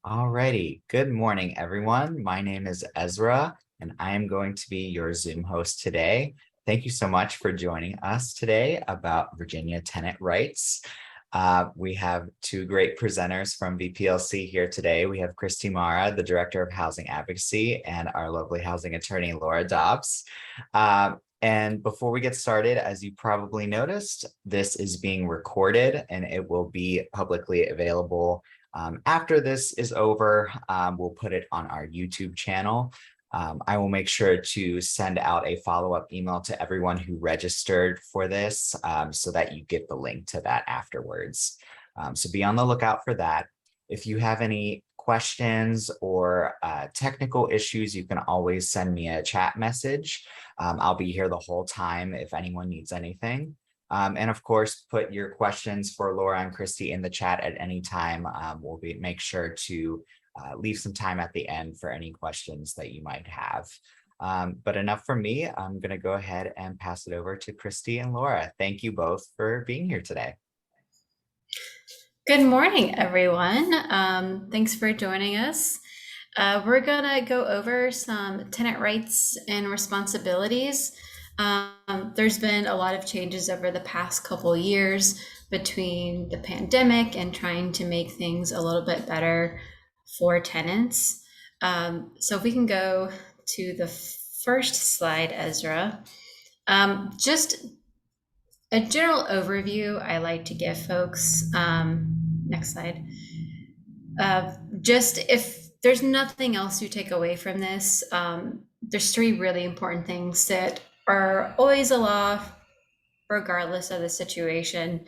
Alrighty, good morning, everyone. My name is Ezra, and I am going to be your Zoom host today. Thank you so much for joining us today about Virginia tenant rights. We have two great presenters from VPLC here today. We have Christie Marra, the Director of Housing Advocacy, and our lovely housing attorney, Laura Dobbs. And before we get started, as you probably noticed, this is being recorded and it will be publicly available after this is over. We'll put it on our YouTube channel. I will make sure to send out a follow-up email to everyone who registered for this so that you get the link to that afterwards. So be on the lookout for that. If you have any questions or technical issues, you can always send me a chat message. I'll be here the whole time if anyone needs anything. And of course, put your questions for Laura and Christie in the chat at any time. We'll make sure to leave some time at the end for any questions that you might have. But enough from me. I'm going to go ahead and pass it over to Christie and Laura. Thank you both for being here today. Good morning, everyone. Thanks for joining us. We're going to go over some tenant rights and responsibilities. There's been a lot of changes over the past couple of years between the pandemic and trying to make things a little bit better for tenants. So if we can go to the first slide, Ezra. Just a general overview I like to give folks. Next slide. Just if there's nothing else you take away from this, there's three really important things that are always a law, regardless of the situation,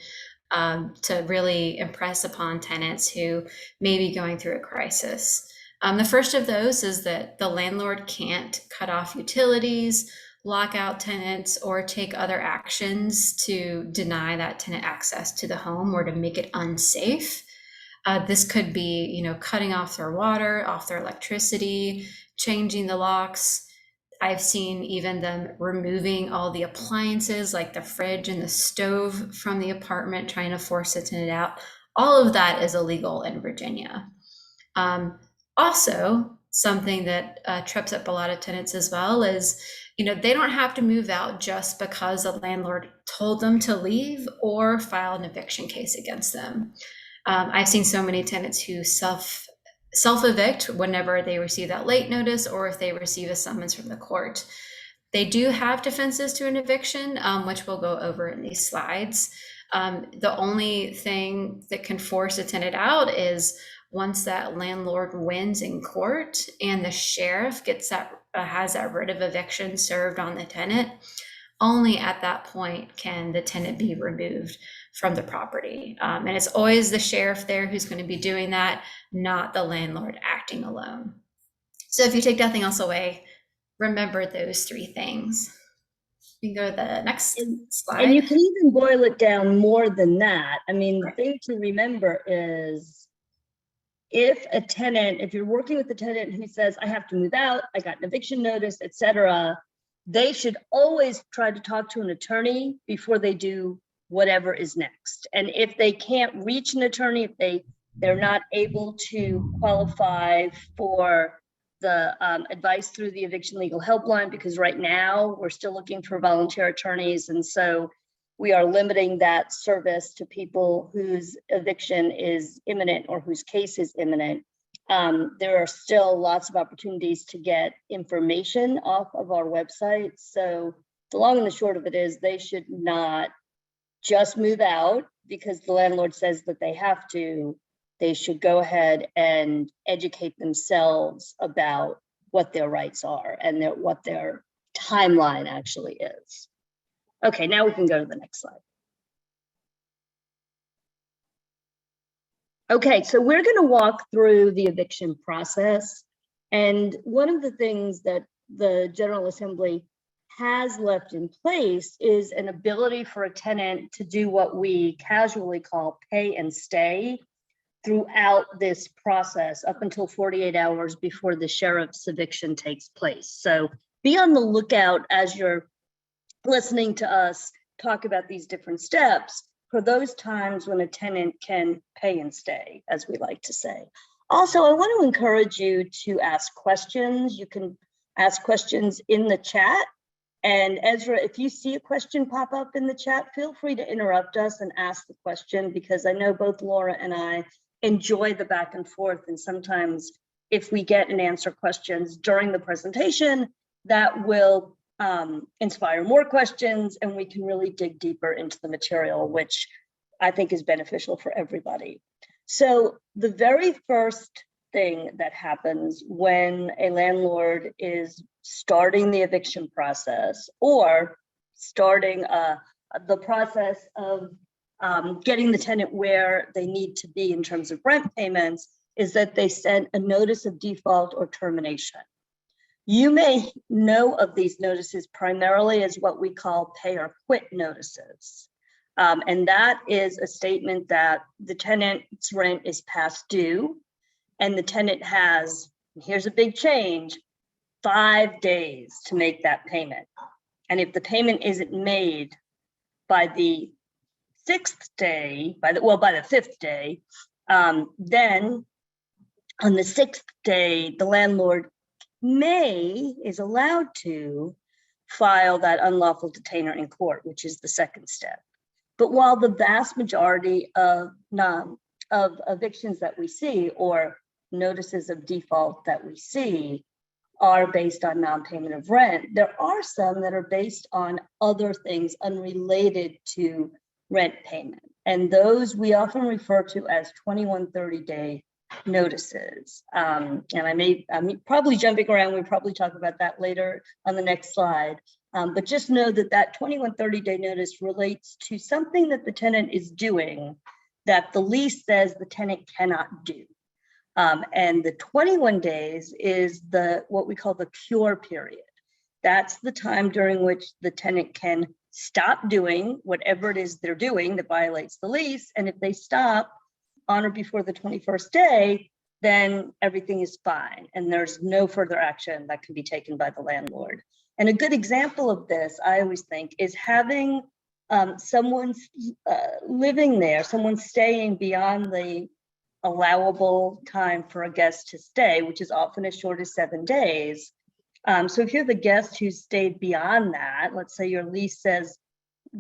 to really impress upon tenants who may be going through a crisis. The first of those is that the landlord can't cut off utilities, lock out tenants, or take other actions to deny that tenant access to the home or to make it unsafe. This could be, cutting off their water, off their electricity, changing the locks. I've seen even them removing all the appliances like the fridge and the stove from the apartment, trying to force the tenant out. All of that is illegal in Virginia. Also, something that trips up a lot of tenants as well is, they don't have to move out just because the landlord told them to leave or file an eviction case against them. I've seen so many tenants who self-evict whenever they receive that late notice or if they receive a summons from the court. They do have defenses to an eviction, which we'll go over in these slides. The only thing that can force a tenant out is once that landlord wins in court and the sheriff has that writ of eviction served on the tenant. Only at that point can the tenant be removed from the property. And it's always the sheriff there who's going to be doing that, not the landlord acting alone. So if you take nothing else away, remember those three things. You can go to the next slide. And you can even boil it down more than that. I mean, the thing to remember is if you're working with a tenant who says, I have to move out, I got an eviction notice, etc., they should always try to talk to an attorney before they do whatever is next. And if they can't reach an attorney, if they're not able to qualify for the advice through the eviction legal helpline, because right now we're still looking for volunteer attorneys. And so we are limiting that service to people whose eviction is imminent or whose case is imminent. There are still lots of opportunities to get information off of our website. So the long and the short of it is they should not just move out because the landlord says that they have to. They should go ahead and educate themselves about what their rights are and what their timeline actually is. Okay, now we can go to the next slide. Okay, so we're going to walk through the eviction process. And one of the things that the General Assembly has left in place is an ability for a tenant to do what we casually call pay and stay throughout this process up until 48 hours before the sheriff's eviction takes place. So be on the lookout as you're listening to us talk about these different steps for those times when a tenant can pay and stay, as we like to say. Also, I want to encourage you to ask questions. You can ask questions in the chat. And Ezra, if you see a question pop up in the chat, feel free to interrupt us and ask the question, because I know both Laura and I enjoy the back and forth. And sometimes if we get and answer questions during the presentation, that will inspire more questions, and we can really dig deeper into the material, which I think is beneficial for everybody. So the very first thing that happens when a landlord is starting the eviction process or starting the process of getting the tenant where they need to be in terms of rent payments is that they send a notice of default or termination. You may know of these notices primarily as what we call pay or quit notices. And that is a statement that the tenant's rent is past due, and the tenant has, here's a big change, 5 days to make that payment. And if the payment isn't made by the 6th day, by the 5th day, then on the 6th day, the landlord is allowed to file that unlawful detainer in court, which is the second step. But while the vast majority of evictions that we see, or notices of default that we see, are based on non-payment of rent, there are some that are based on other things unrelated to rent payment. And those we often refer to as 21 30-day notices. And I'm probably jumping around. We'll probably talk about that later on the next slide. But just know that that 21 30-day notice relates to something that the tenant is doing that the lease says the tenant cannot do. And the 21 days is what we call the cure period. That's the time during which the tenant can stop doing whatever it is they're doing that violates the lease. And if they stop on or before the 21st day, then everything is fine. And there's no further action that can be taken by the landlord. And a good example of this, I always think, is having someone living there, someone staying beyond the allowable time for a guest to stay, which is often as short as 7 days. So if you're the guest who stayed beyond that, let's say your lease says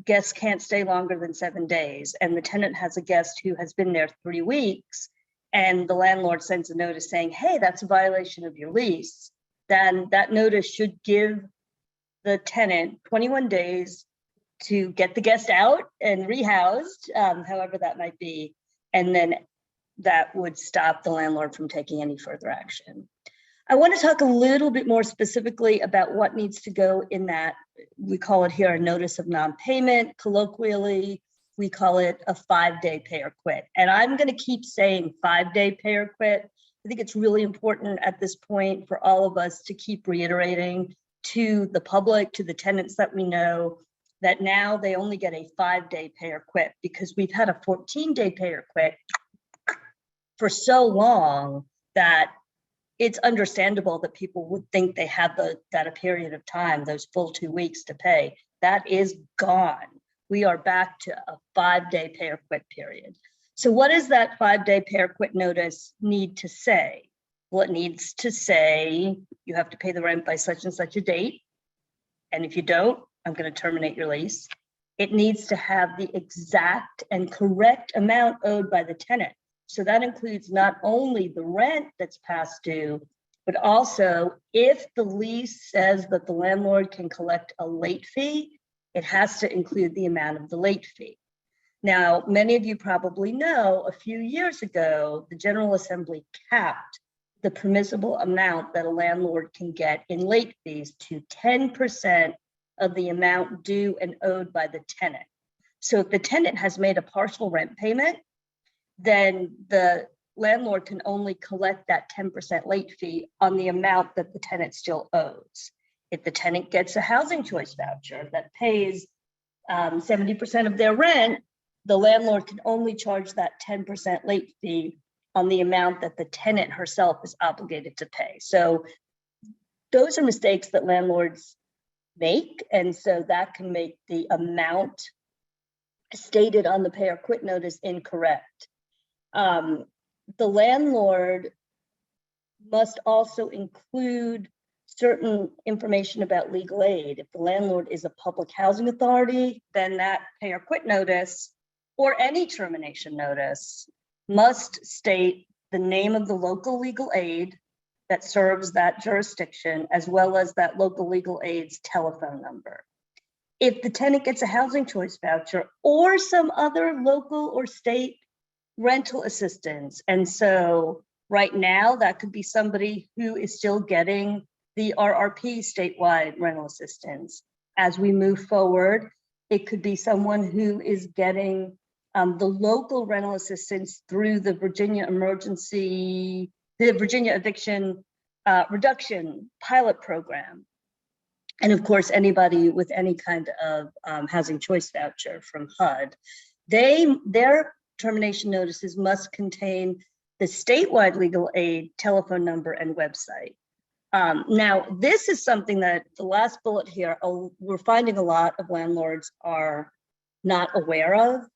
guests can't stay longer than 7 days, and the tenant has a guest who has been there 3 weeks, and the landlord sends a notice saying, hey, that's a violation of your lease, then that notice should give the tenant 21 days to get the guest out and rehoused, however that might be, and then that would stop the landlord from taking any further action. I want to talk a little bit more specifically about what needs to go in that. We call it here a notice of non-payment. Colloquially, we call it a 5-day pay or quit. And I'm going to keep saying 5-day pay or quit. I think it's really important at this point for all of us to keep reiterating to the public, to the tenants that we know, that now they only get a 5-day pay or quit, because we've had a 14-day pay or quit for so long that it's understandable that people would think they have that a period of time, those full 2 weeks to pay. That is gone. We are back to a 5-day pay or quit period. So what does that 5-day pay or quit notice need to say? Well, it needs to say you have to pay the rent by such and such a date. And if you don't, I'm going to terminate your lease. It needs to have the exact and correct amount owed by the tenant. So that includes not only the rent that's past due, but also if the lease says that the landlord can collect a late fee, it has to include the amount of the late fee. Now, many of you probably know a few years ago, the General Assembly capped the permissible amount that a landlord can get in late fees to 10% of the amount due and owed by the tenant. So if the tenant has made a partial rent payment, then the landlord can only collect that 10% late fee on the amount that the tenant still owes. If the tenant gets a housing choice voucher that pays 70% of their rent, the landlord can only charge that 10% late fee on the amount that the tenant herself is obligated to pay. So those are mistakes that landlords make. And so that can make the amount stated on the pay or quit notice incorrect. The landlord must also include certain information about legal aid. If the landlord is a public housing authority, then that pay or quit notice or any termination notice must state the name of the local legal aid that serves that jurisdiction, as well as that local legal aid's telephone number. If the tenant gets a housing choice voucher or some other local or state rental assistance, and so right now that could be somebody who is still getting the RRP statewide rental assistance. As we move forward, it could be someone who is getting the local rental assistance through the Virginia Eviction Reduction Pilot Program. And of course, anybody with any kind of housing choice voucher from HUD, their termination notices must contain the statewide legal aid telephone number and website. Now, this is something that the last bullet here, we're finding a lot of landlords are not aware of.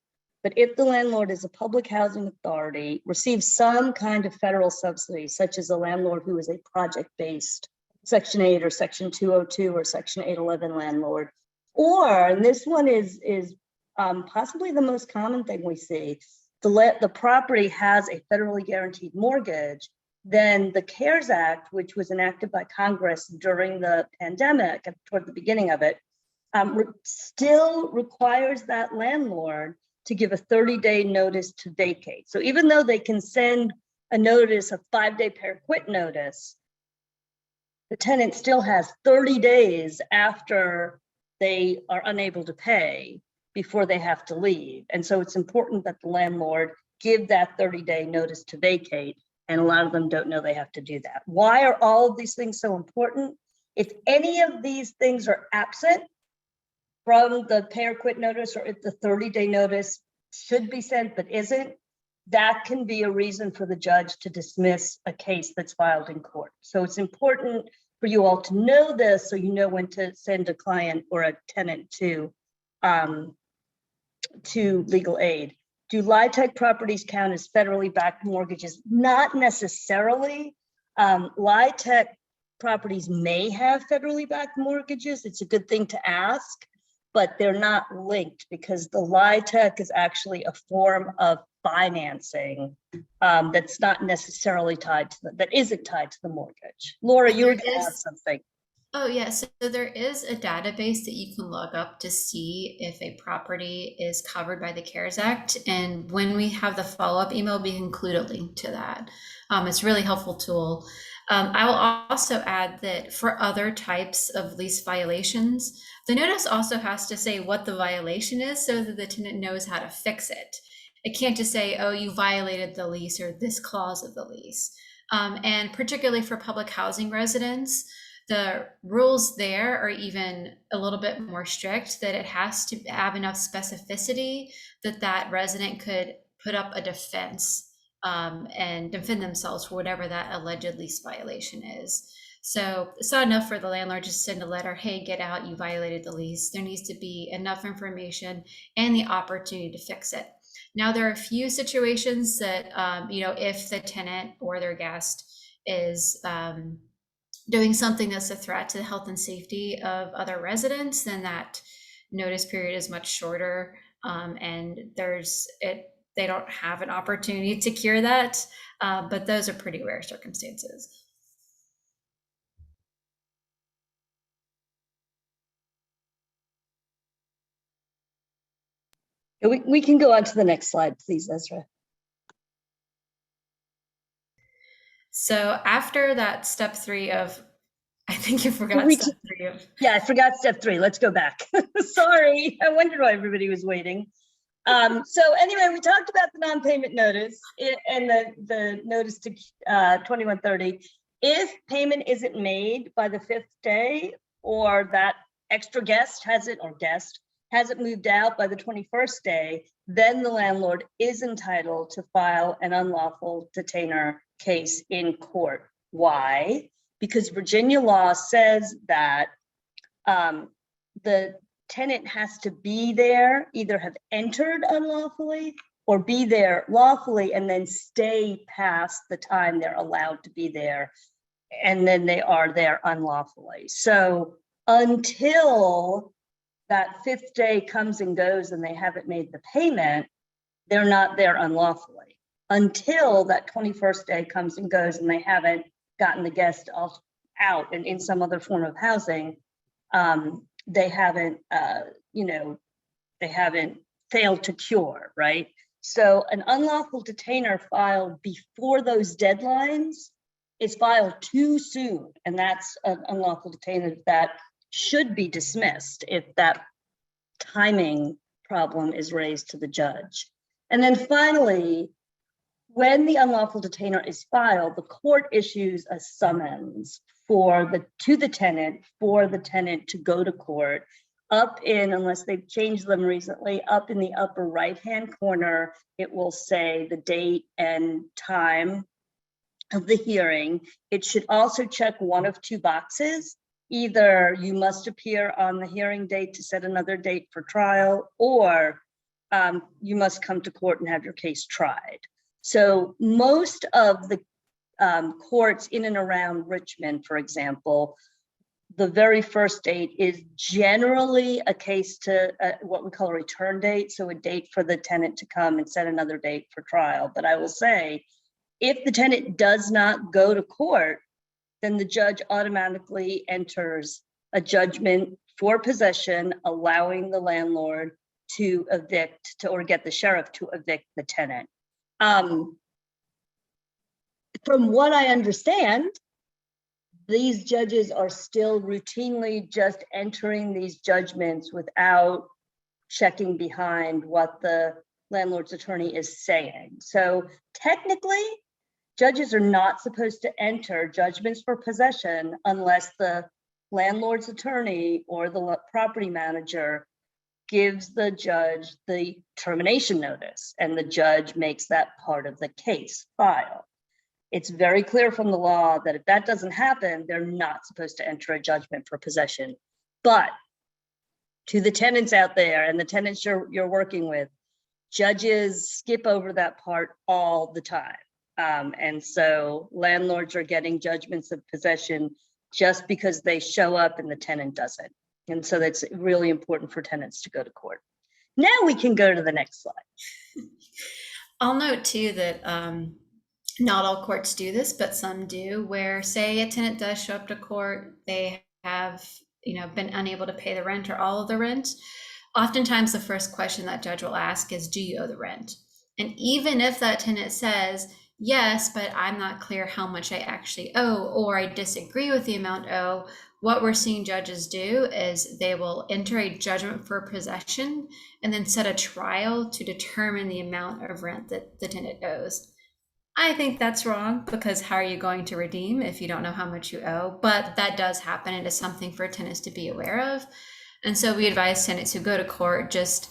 But if the landlord is a public housing authority, receives some kind of federal subsidy, such as a landlord who is a project-based Section 8 or Section 202 or Section 811 landlord, or, and this one is possibly the most common thing we see, the property has a federally guaranteed mortgage, then the CARES Act, which was enacted by Congress during the pandemic, toward the beginning of it, still requires that landlord to give a 30-day notice to vacate. So even though they can send a notice, a 5-day pay or quit notice, the tenant still has 30 days after they are unable to pay before they have to leave. And so it's important that the landlord give that 30-day notice to vacate, and a lot of them don't know they have to do that. Why are all of these things so important? If any of these things are absent from the pay or quit notice, or if the 30-day notice should be sent but isn't, that can be a reason for the judge to dismiss a case that's filed in court. So it's important for you all to know this, so you know when to send a client or a tenant to legal aid. Do LIHTC properties count as federally backed mortgages? Not necessarily. LIHTC properties may have federally backed mortgages. It's a good thing to ask, but they're not linked, because the LIHTC is actually a form of financing that's not necessarily tied to that isn't tied to the mortgage. Laura, you were going to add something. Oh, yeah. So there is a database that you can look up to see if a property is covered by the CARES Act. And when we have the follow-up email, we include a link to that. It's a really helpful tool. I will also add that for other types of lease violations, the notice also has to say what the violation is so that the tenant knows how to fix it. It can't just say, oh, you violated the lease or this clause of the lease. And particularly for public housing residents, the rules there are even a little bit more strict, that it has to have enough specificity that that resident could put up a defense and defend themselves for whatever that alleged lease violation is. So it's not enough for the landlord to send a letter, hey, get out, you violated the lease. There needs to be enough information and the opportunity to fix it. Now, there are a few situations that, if the tenant or their guest is doing something that's a threat to the health and safety of other residents, then that notice period is much shorter, and they don't have an opportunity to cure that, but those are pretty rare circumstances. We can go on to the next slide, please, Ezra. So after that step 3 of, I think you forgot step 3 of. Yeah, I forgot step 3. Let's go back. Sorry, I wondered why everybody was waiting. So anyway, we talked about the non-payment notice and the notice to 2130. If payment isn't made by the 5th day, or that extra guest hasn't moved out by the 21st day, then the landlord is entitled to file an unlawful detainer case in court. Why? Because Virginia law says that the tenant has to be there, either have entered unlawfully or be there lawfully and then stay past the time they're allowed to be there, and then they are there unlawfully. So until that 5th day comes and goes and they haven't made the payment, they're not there unlawfully. Until that 21st day comes and goes and they haven't gotten the guest out and in some other form of housing, they haven't, they haven't failed to cure, right? So an unlawful detainer filed before those deadlines is filed too soon, and that's an unlawful detainer that should be dismissed if that timing problem is raised to the judge. And then finally, when the unlawful detainer is filed, the court issues a summons to the tenant for the tenant to go to court. Up in, unless they've changed them recently, up in the upper right-hand corner, it will say the date and time of the hearing. It should also check one of 2 boxes. Either you must appear on the hearing date to set another date for trial, or you must come to court and have your case tried. So most of the courts in and around Richmond, for example, the very first date is generally a case to what we call a return date. So a date for the tenant to come and set another date for trial. But I will say, if the tenant does not go to court, then the judge automatically enters a judgment for possession, allowing the landlord to evict or get the sheriff to evict the tenant. From what I understand, these judges are still routinely just entering these judgments without checking behind what the landlord's attorney is saying. So technically, judges are not supposed to enter judgments for possession unless the landlord's attorney or the property manager gives the judge the termination notice, and the judge makes that part of the case file. It's very clear from the law that if that doesn't happen, they're not supposed to enter a judgment for possession. But to the tenants out there and the tenants you're working with, judges skip over that part all the time. And so landlords are getting judgments of possession just because they show up and the tenant doesn't. And so that's really important for tenants to go to court. Now we can go to the next slide. I'll note too that not all courts do this, but some do, where say a tenant does show up to court, they have been unable to pay the rent or all of the rent. Oftentimes the first question that judge will ask is, do you owe the rent? And even if that tenant says, yes, but I'm not clear how much I actually owe, or I disagree with the amount owed, what we're seeing judges do is they will enter a judgment for possession and then set a trial to determine the amount of rent that the tenant owes. I think that's wrong, because how are you going to redeem if you don't know how much you owe? But that does happen. It is something for tenants to be aware of. And so we advise tenants who go to court, just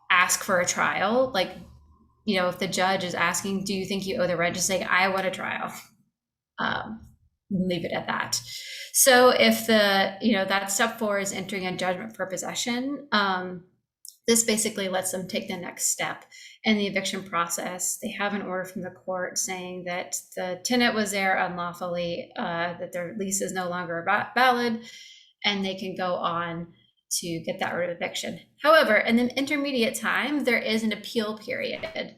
ask for a trial. Like, if the judge is asking, do you think you owe the rent? Just say, I want a trial. Leave it at that. So if that step 4 is entering a judgment for possession, this basically lets them take the next step in the eviction process. They have an order from the court saying that the tenant was there unlawfully, that their lease is no longer valid, and they can go on to get that order of eviction. However, in the intermediate time, there is an appeal period.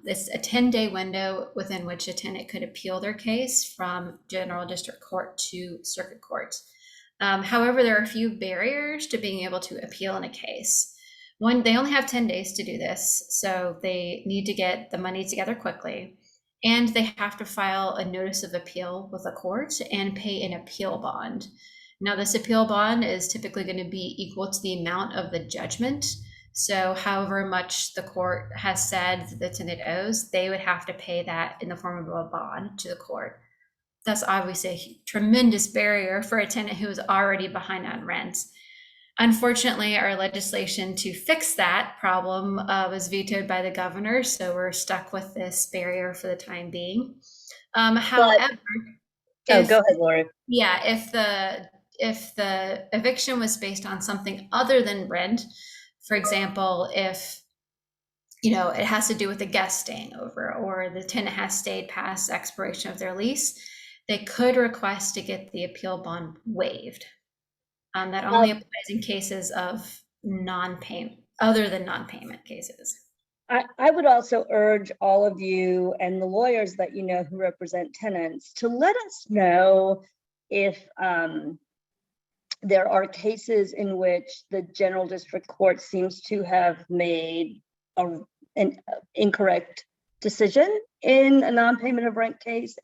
It's a 10-day window within which a tenant could appeal their case from general district court to circuit court. However, there are a few barriers to being able to appeal in a case. One, they only have 10 days to do this, so they need to get the money together quickly, and they have to file a notice of appeal with the court and pay an appeal bond. Now, this appeal bond is typically going to be equal to the amount of the judgment. So however much the court has said the tenant owes, they would have to pay that in the form of a bond to the court. That's obviously a tremendous barrier for a tenant who is already behind on rent. Unfortunately, our legislation to fix that problem was vetoed by the governor, so we're stuck with this barrier for the time being. However, go ahead, Laura. Yeah, if the eviction was based on something other than rent, for example, if it has to do with the guest staying over, or the tenant has stayed past expiration of their lease, they could request to get the appeal bond waived. That only applies in cases of non-payment, other than non-payment cases. I would also urge all of you and the lawyers that you know who represent tenants to let us know if there are cases in which the General District Court seems to have made an incorrect decision in a non-payment of rent case,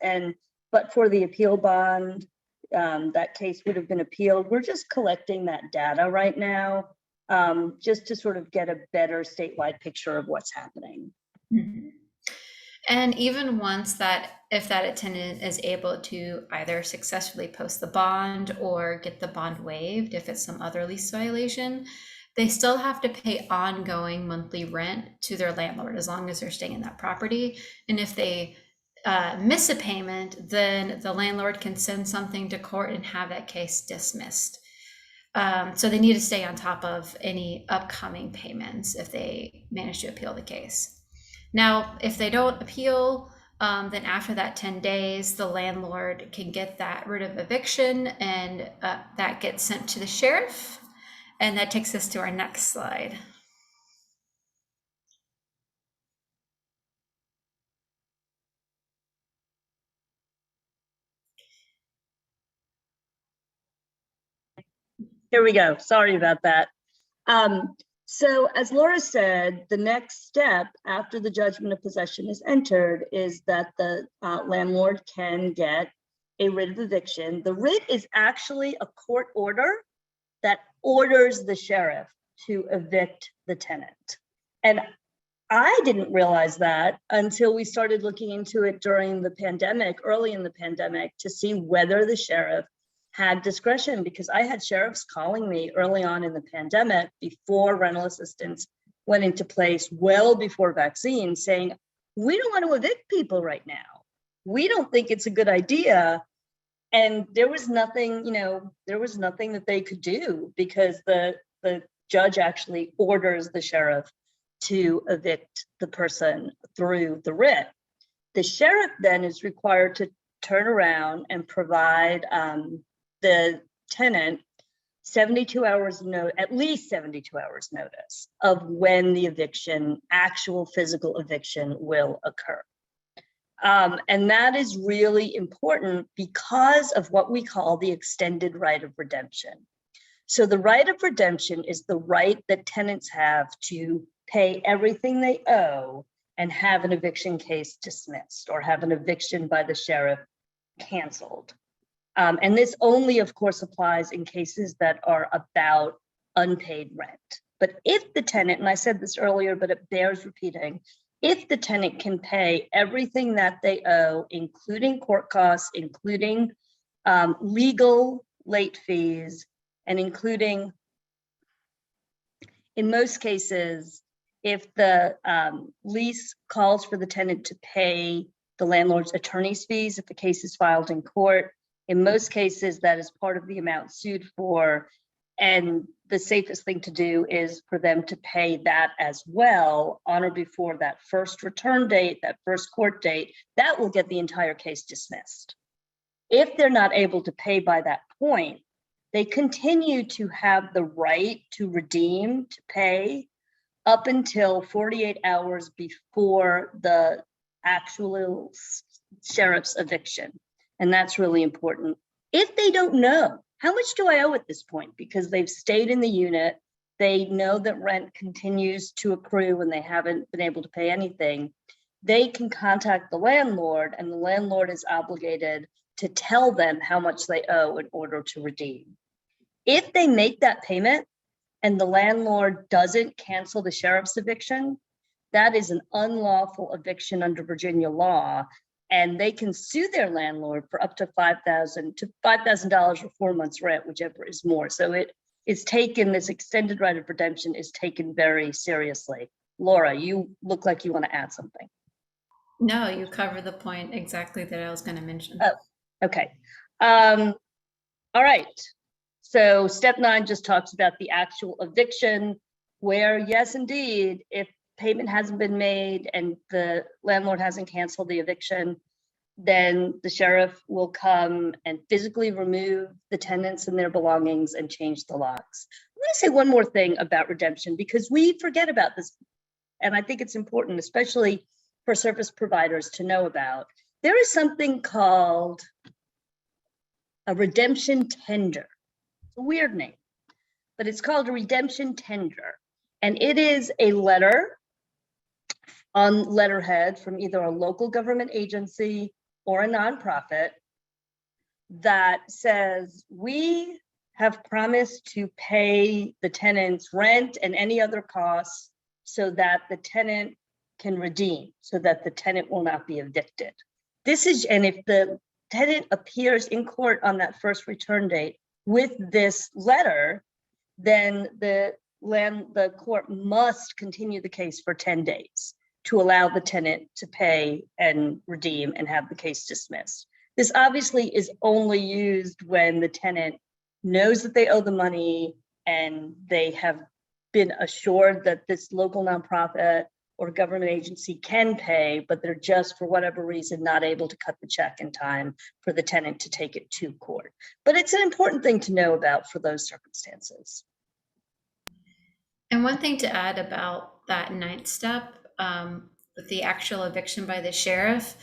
but for the appeal bond, that case would have been appealed. We're just collecting that data right now, just to sort of get a better statewide picture of what's happening. Mm-hmm. And even once if that tenant is able to either successfully post the bond or get the bond waived, if it's some other lease violation, they still have to pay ongoing monthly rent to their landlord as long as they're staying in that property. And if they miss a payment, then the landlord can send something to court and have that case dismissed. So they need to stay on top of any upcoming payments if they manage to appeal the case. Now, if they don't appeal, then after that 10 days, the landlord can get that writ of eviction, and that gets sent to the sheriff. And that takes us to our next slide. Here we go. Sorry about that. So as Laura said, the next step after the judgment of possession is entered is that the landlord can get a writ of eviction. The writ is actually a court order that orders the sheriff to evict the tenant. And I didn't realize that until we started looking into it during the pandemic, early in the pandemic, to see whether the sheriff had discretion, because I had sheriffs calling me early on in the pandemic before rental assistance went into place, well before vaccines, saying, we don't want to evict people right now. We don't think it's a good idea. And there was nothing, there was nothing that they could do, because the judge actually orders the sheriff to evict the person through the writ. The sheriff then is required to turn around and provide the tenant 72 hours at least 72 hours notice of when the eviction, actual physical eviction, will occur. And that is really important because of what we call the extended right of redemption. So the right of redemption is the right that tenants have to pay everything they owe and have an eviction case dismissed, or have an eviction by the sheriff canceled. And this only, of course, applies in cases that are about unpaid rent. But if the tenant, and I said this earlier, but it bears repeating, if the tenant can pay everything that they owe, including court costs, including legal late fees, and including, in most cases, if the lease calls for the tenant to pay the landlord's attorney's fees if the case is filed in court, in most cases, that is part of the amount sued for, and the safest thing to do is for them to pay that as well on or before that first return date, that first court date. That will get the entire case dismissed. If they're not able to pay by that point, they continue to have the right to redeem, to pay, up until 48 hours before the actual sheriff's eviction. And that's really important. If they don't know, how much do I owe at this point? Because they've stayed in the unit, they know that rent continues to accrue and they haven't been able to pay anything, they can contact the landlord, and the landlord is obligated to tell them how much they owe in order to redeem. If they make that payment and the landlord doesn't cancel the sheriff's eviction, that is an unlawful eviction under Virginia law, and they can sue their landlord for up to $5,000 or 4 months rent, whichever is more. So it is taken, this extended right of redemption is taken very seriously. Laura, you look like you want to add something. No, you covered the point exactly that I was going to mention. Oh, okay. All right. So step 9 just talks about the actual eviction, where yes, indeed, if payment hasn't been made and the landlord hasn't canceled the eviction, then the sheriff will come and physically remove the tenants and their belongings and change the locks. I want to say one more thing about redemption, because we forget about this, and I think it's important, especially for service providers, to know about. There is something called a redemption tender. It's a weird name, but it's called a redemption tender. And it is a letter on letterhead from either a local government agency or a nonprofit that says, we have promised to pay the tenant's rent and any other costs so that the tenant can redeem, so that the tenant will not be evicted. This is, and if the tenant appears in court on that first return date with this letter, then the court must continue the case for 10 days to allow the tenant to pay and redeem and have the case dismissed. This obviously is only used when the tenant knows that they owe the money and they have been assured that this local nonprofit or government agency can pay, but they're just, for whatever reason, not able to cut the check in time for the tenant to take it to court. But it's an important thing to know about for those circumstances. And one thing to add about that ninth step, with the actual eviction by the sheriff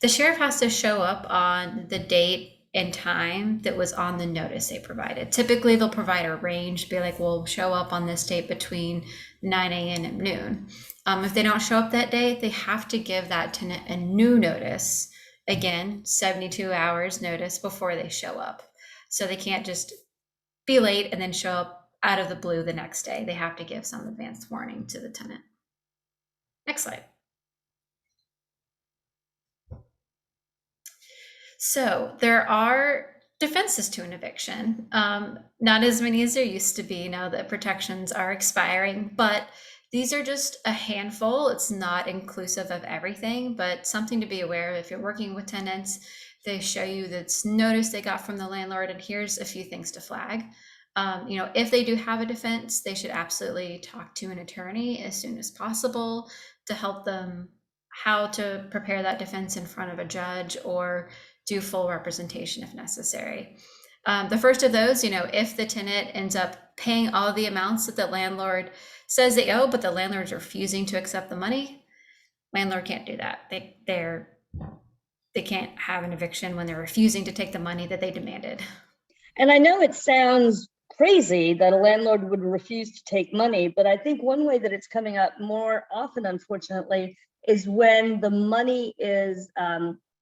has to show up on the date and time that was on the notice they provided. Typically, they'll provide a range, be like, we'll show up on this date between 9 a.m. and noon. If they don't show up that day, they have to give that tenant a new notice, again, 72 hours notice before they show up. So they can't just be late and then show up out of the blue the next day. They have to give some advance warning to the tenant. Next slide. So there are defenses to an eviction. Not as many as there used to be now that protections are expiring, but these are just a handful. It's not inclusive of everything, but something to be aware of. If you're working with tenants, they show you this notice they got from the landlord, and here's a few things to flag. If they do have a defense, they should absolutely talk to an attorney as soon as possible to help them how to prepare that defense in front of a judge or do full representation if necessary. The first of those, if the tenant ends up paying all the amounts that the landlord says they owe, but the landlord's refusing to accept the money, landlord can't do that. They can't have an eviction when they're refusing to take the money that they demanded. And I know it sounds crazy that a landlord would refuse to take money, but I think one way that it's coming up more often, unfortunately, is when the money is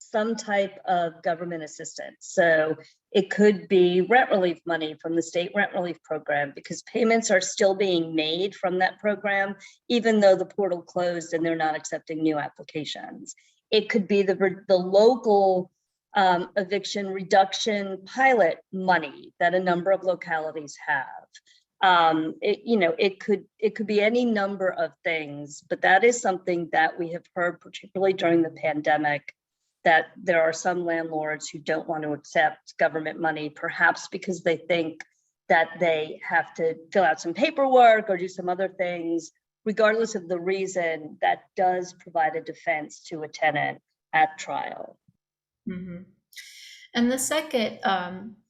some type of government assistance. So it could be rent relief money from the state rent relief program, because payments are still being made from that program, even though the portal closed and they're not accepting new applications. It could be the local eviction reduction pilot money that a number of localities have. It could be any number of things, but that is something that we have heard, particularly during the pandemic, that there are some landlords who don't want to accept government money, perhaps because they think that they have to fill out some paperwork or do some other things. Regardless of the reason, that does provide a defense to a tenant at trial. Mm-hmm. And the second,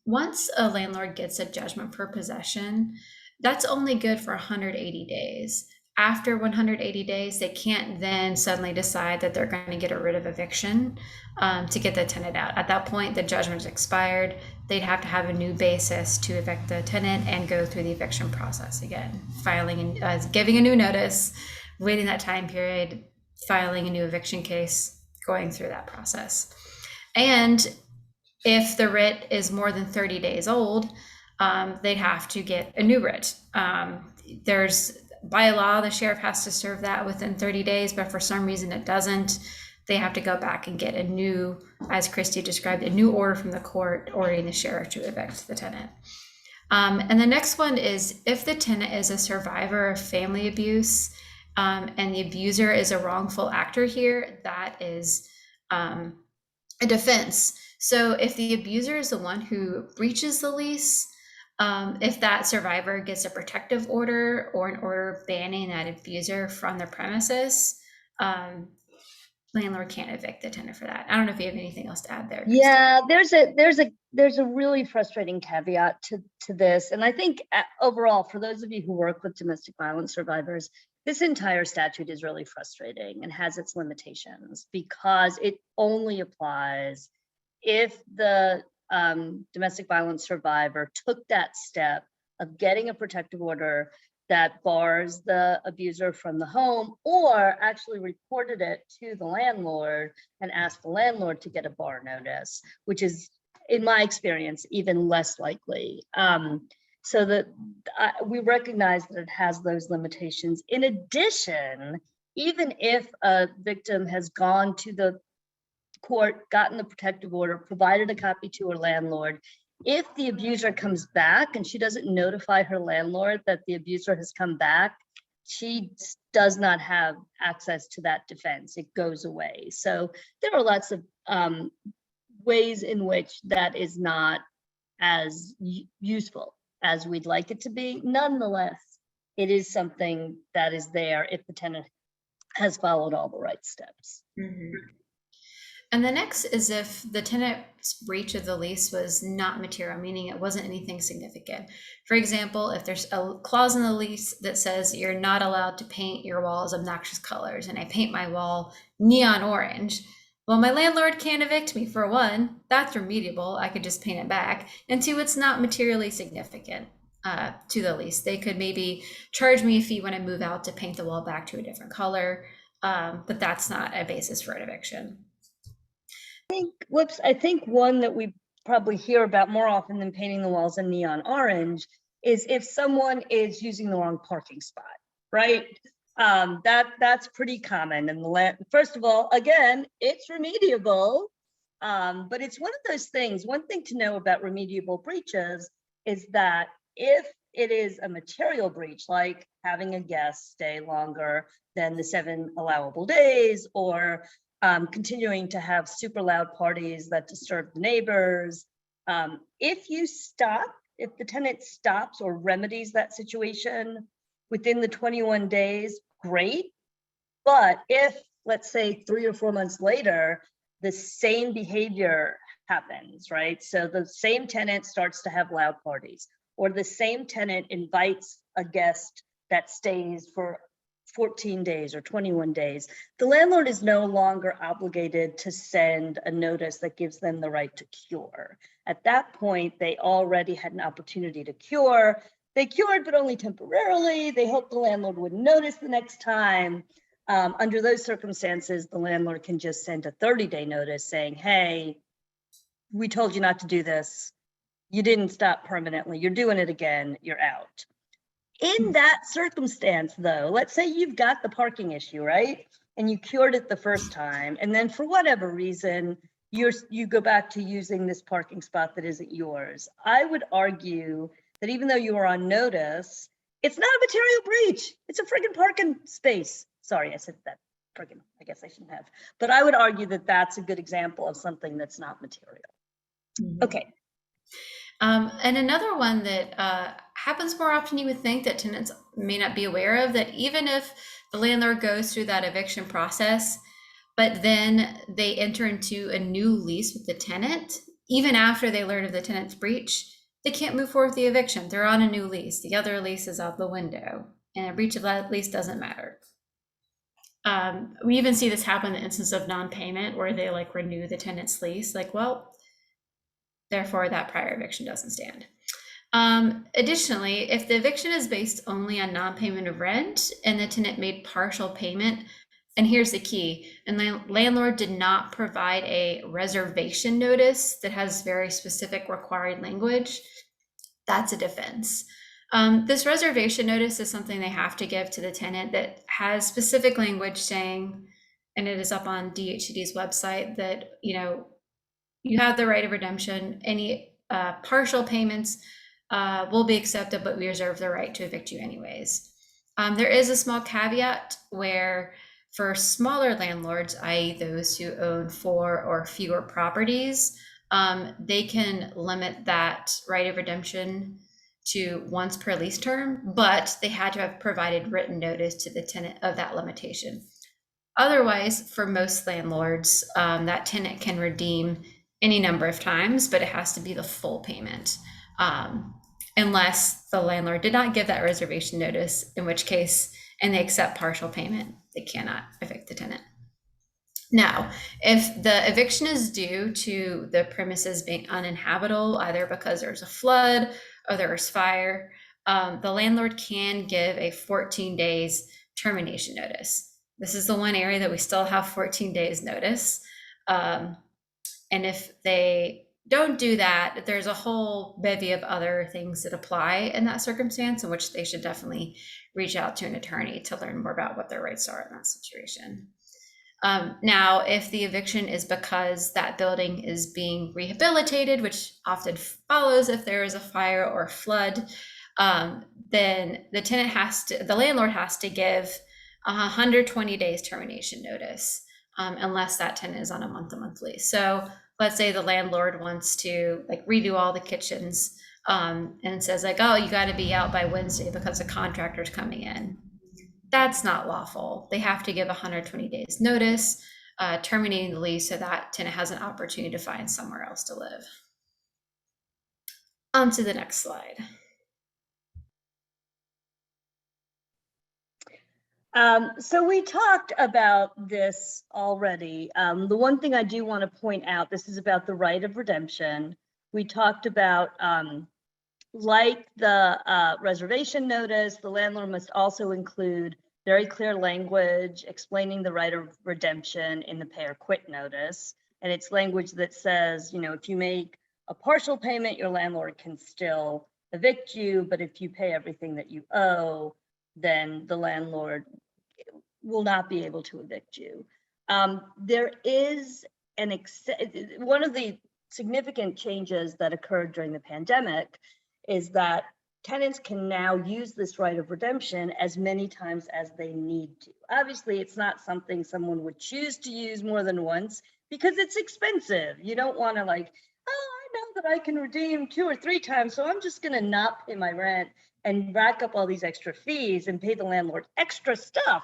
once a landlord gets a judgment for possession, that's only good for 180 days. After 180 days, they can't then suddenly decide that they're going to get rid of eviction to get the tenant out. At that point, the judgment is expired. They'd have to have a new basis to evict the tenant and go through the eviction process again, filing and giving a new notice, waiting that time period, filing a new eviction case, going through that process. And if the writ is more than 30 days old, they'd have to get a new writ. By law, the sheriff has to serve that within 30 days, but for some reason it doesn't. They have to go back and get a new, as Christie described, a new order from the court ordering the sheriff to evict the tenant. And the next one is if the tenant is a survivor of family abuse and the abuser is a wrongful actor here, that is a defense. So if the abuser is the one who breaches the lease, If that survivor gets a protective order or an order banning that abuser from the premises, landlord can't evict the tenant for that. I don't know if you have anything else to add there, Christie. Yeah, there's a really frustrating caveat to this. And I think overall, for those of you who work with domestic violence survivors, this entire statute is really frustrating and has its limitations because it only applies if the domestic violence survivor took that step of getting a protective order that bars the abuser from the home, or actually reported it to the landlord and asked the landlord to get a bar notice, which is, in my experience, even less likely. So that we recognize that it has those limitations. In addition, even if a victim has gone to the court, gotten the protective order, provided a copy to her landlord, if the abuser comes back and she doesn't notify her landlord that the abuser has come back, she does not have access to that defense. It goes away. So there are lots of ways in which that is not as useful as we'd like it to be. Nonetheless, it is something that is there if the tenant has followed all the right steps. Mm-hmm. And the next is if the tenant's breach of the lease was not material, meaning it wasn't anything significant. For example, if there's a clause in the lease that says you're not allowed to paint your walls obnoxious colors, and I paint my wall neon orange, well, my landlord can't evict me. For one, that's remediable. I could just paint it back. And two, it's not materially significant to the lease. They could maybe charge me a fee when I move out to paint the wall back to a different color, but that's not a basis for an eviction. I think one that we probably hear about more often than painting the walls in neon orange is if someone is using the wrong parking spot, right? That's pretty common. And first of all, again, it's remediable, but it's one of those things. One thing to know about remediable breaches is that if it is a material breach, like having a guest stay longer than the 7 allowable days, or continuing to have super loud parties that disturb the neighbors. If the tenant stops or remedies that situation within the 21 days, great. But if, let's say, 3 or 4 months later, the same behavior happens, right? So the same tenant starts to have loud parties, or the same tenant invites a guest that stays for 14 days or 21 days, the landlord is no longer obligated to send a notice that gives them the right to cure. At that point, they already had an opportunity to cure. They cured, but only temporarily. They hoped the landlord would notice the next time. Under those circumstances, the landlord can just send a 30-day notice saying, hey, we told you not to do this. You didn't stop permanently. You're doing it again. You're out. In that circumstance, though, let's say you've got the parking issue, right? And you cured it the first time, and then for whatever reason, you go back to using this parking spot that isn't yours. I would argue that even though you were on notice, it's not a material breach. It's a friggin' parking space. Sorry, I said that friggin', I guess I shouldn't have. But I would argue that that's a good example of something that's not material. Mm-hmm. Okay. And another one that happens more often you would think that tenants may not be aware of, that even if the landlord goes through that eviction process, but then they enter into a new lease with the tenant, even after they learn of the tenant's breach, they can't move forward with the eviction. They're on a new lease. The other lease is out the window, and a breach of that lease doesn't matter. We even see this happen in the instance of non-payment where they renew the tenant's lease, therefore that prior eviction doesn't stand. Additionally, if the eviction is based only on non-payment of rent and the tenant made partial payment, and here's the key, and the landlord did not provide a reservation notice that has very specific required language, that's a defense. This reservation notice is something they have to give to the tenant that has specific language saying, and it is up on DHCD's website, that you have the right of redemption. Any partial payments will be accepted, but we reserve the right to evict you anyways. There is a small caveat where for smaller landlords, i.e. those who own 4 or fewer properties, they can limit that right of redemption to once per lease term, but they had to have provided written notice to the tenant of that limitation. Otherwise, for most landlords, that tenant can redeem any number of times, but it has to be the full payment. Unless the landlord did not give that reservation notice, in which case, and they accept partial payment, they cannot evict the tenant. Now, if the eviction is due to the premises being uninhabitable, either because there's a flood or there's fire, the landlord can give a 14 days termination notice. This is the one area that we still have 14 days notice. And if they don't do that, there's a whole bevy of other things that apply in that circumstance, in which they should definitely reach out to an attorney to learn more about what their rights are in that situation. Now, if the eviction is because that building is being rehabilitated, which often follows if there is a fire or a flood, then the landlord has to give 120 days termination notice, unless that tenant is on a month-to-month lease. So let's say the landlord wants to redo all the kitchens, and says oh, you got to be out by Wednesday because the contractor's coming in. That's not lawful. They have to give 120 days notice, terminating the lease so that tenant has an opportunity to find somewhere else to live. On to the next slide. So we talked about this already. The one thing I do want to point out, this is about the right of redemption. We talked about, like the reservation notice, the landlord must also include very clear language explaining the right of redemption in the pay or quit notice. And it's language that says, if you make a partial payment, your landlord can still evict you, but if you pay everything that you owe, then the landlord will not be able to evict you. There is one of the significant changes that occurred during the pandemic is that tenants can now use this right of redemption as many times as they need to. Obviously, it's not something someone would choose to use more than once because it's expensive. You don't want to oh, I know that I can redeem 2 or 3 times, so I'm just going to not pay my rent and rack up all these extra fees and pay the landlord extra stuff.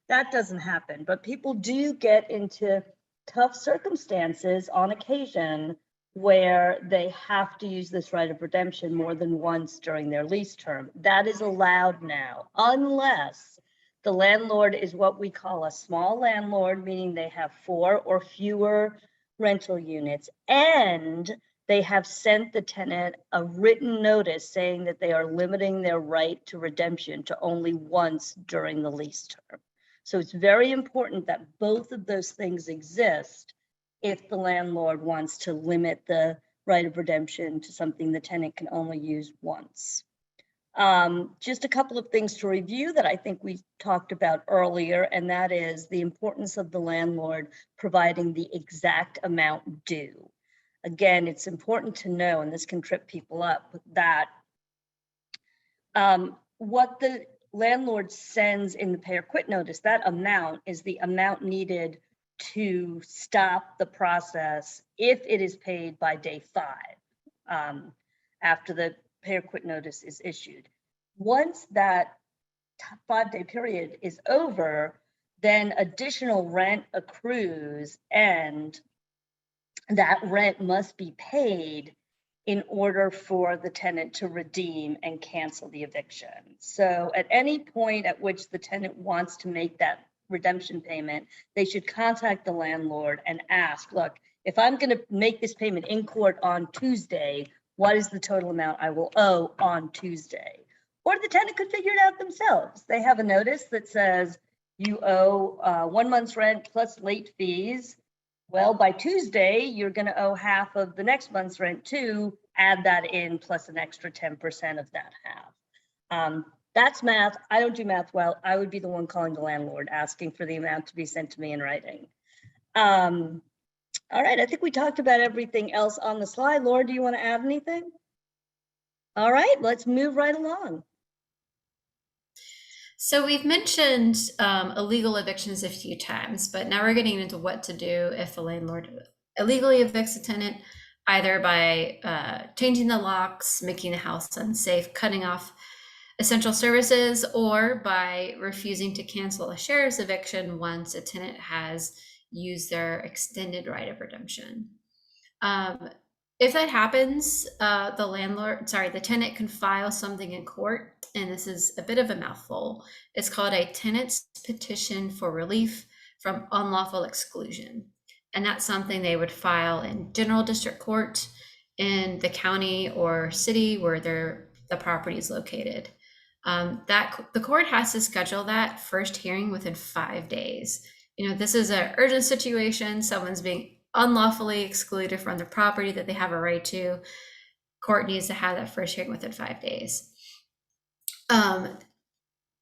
That doesn't happen, but people do get into tough circumstances on occasion where they have to use this right of redemption more than once during their lease term. That is allowed now, unless the landlord is what we call a small landlord, meaning they have 4 or fewer rental units, and they have sent the tenant a written notice saying that they are limiting their right to redemption to only once during the lease term. So it's very important that both of those things exist if the landlord wants to limit the right of redemption to something the tenant can only use once. Just a couple of things to review that I think we talked about earlier, and that is the importance of the landlord providing the exact amount due. Again, it's important to know, and this can trip people up, that what the landlord sends in the pay or quit notice, that amount is the amount needed to stop the process if it is paid by day 5, after the pay or quit notice is issued. Once that 5-day period is over, then additional rent accrues, and that rent must be paid in order for the tenant to redeem and cancel the eviction. So at any point at which the tenant wants to make that redemption payment, they should contact the landlord and ask, look, if I'm going to make this payment in court on Tuesday, what is the total amount I will owe on Tuesday? Or the tenant could figure it out themselves. They have a notice that says you owe 1 month's rent plus late fees. Well, by Tuesday, you're going to owe half of the next month's rent too. Add that in plus an extra 10% of that half. That's math. I don't do math well. I would be the one calling the landlord, asking for the amount to be sent to me in writing. All right, I think we talked about everything else on the slide. Laura, do you want to add anything? All right, let's move right along. So we've mentioned illegal evictions a few times, but now we're getting into what to do if a landlord illegally evicts a tenant. either by changing the locks, making the house unsafe, cutting off essential services, or by refusing to cancel a sheriff's eviction once a tenant has used their extended right of redemption. If that happens, the tenant can file something in court, and this is a bit of a mouthful. It's called a tenant's petition for relief from unlawful exclusion. And that's something they would file in general district court in the county or city where the property is located. The court has to schedule that first hearing within 5 days. This is an urgent situation. Someone's being unlawfully excluded from the property that they have a right to. Court needs to have that first hearing within 5 days. And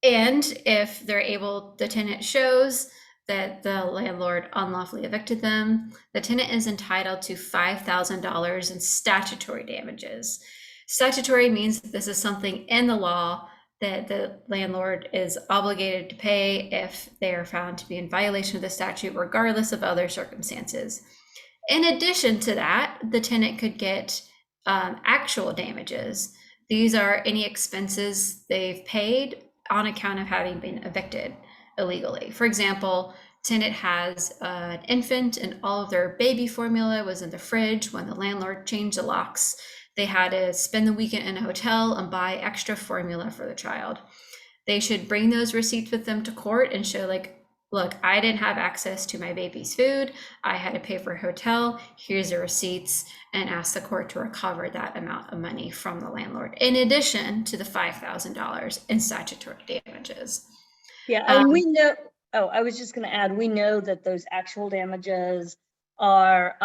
if the tenant shows that the landlord unlawfully evicted them, the tenant is entitled to $5,000 in statutory damages. Statutory means that this is something in the law that the landlord is obligated to pay if they are found to be in violation of the statute, regardless of other circumstances. In addition to that, the tenant could get actual damages. These are any expenses they've paid on account of having been evicted illegally. For example, tenant has an infant and all of their baby formula was in the fridge when the landlord changed the locks. They had to spend the weekend in a hotel and buy extra formula for the child. They should bring those receipts with them to court and show, like, look, I didn't have access to my baby's food. I had to pay for a hotel. Here's the receipts, and ask the court to recover that amount of money from the landlord, in addition to the $5,000 in statutory damages. Yeah, and we know, I was just going to add, we know that those actual damages are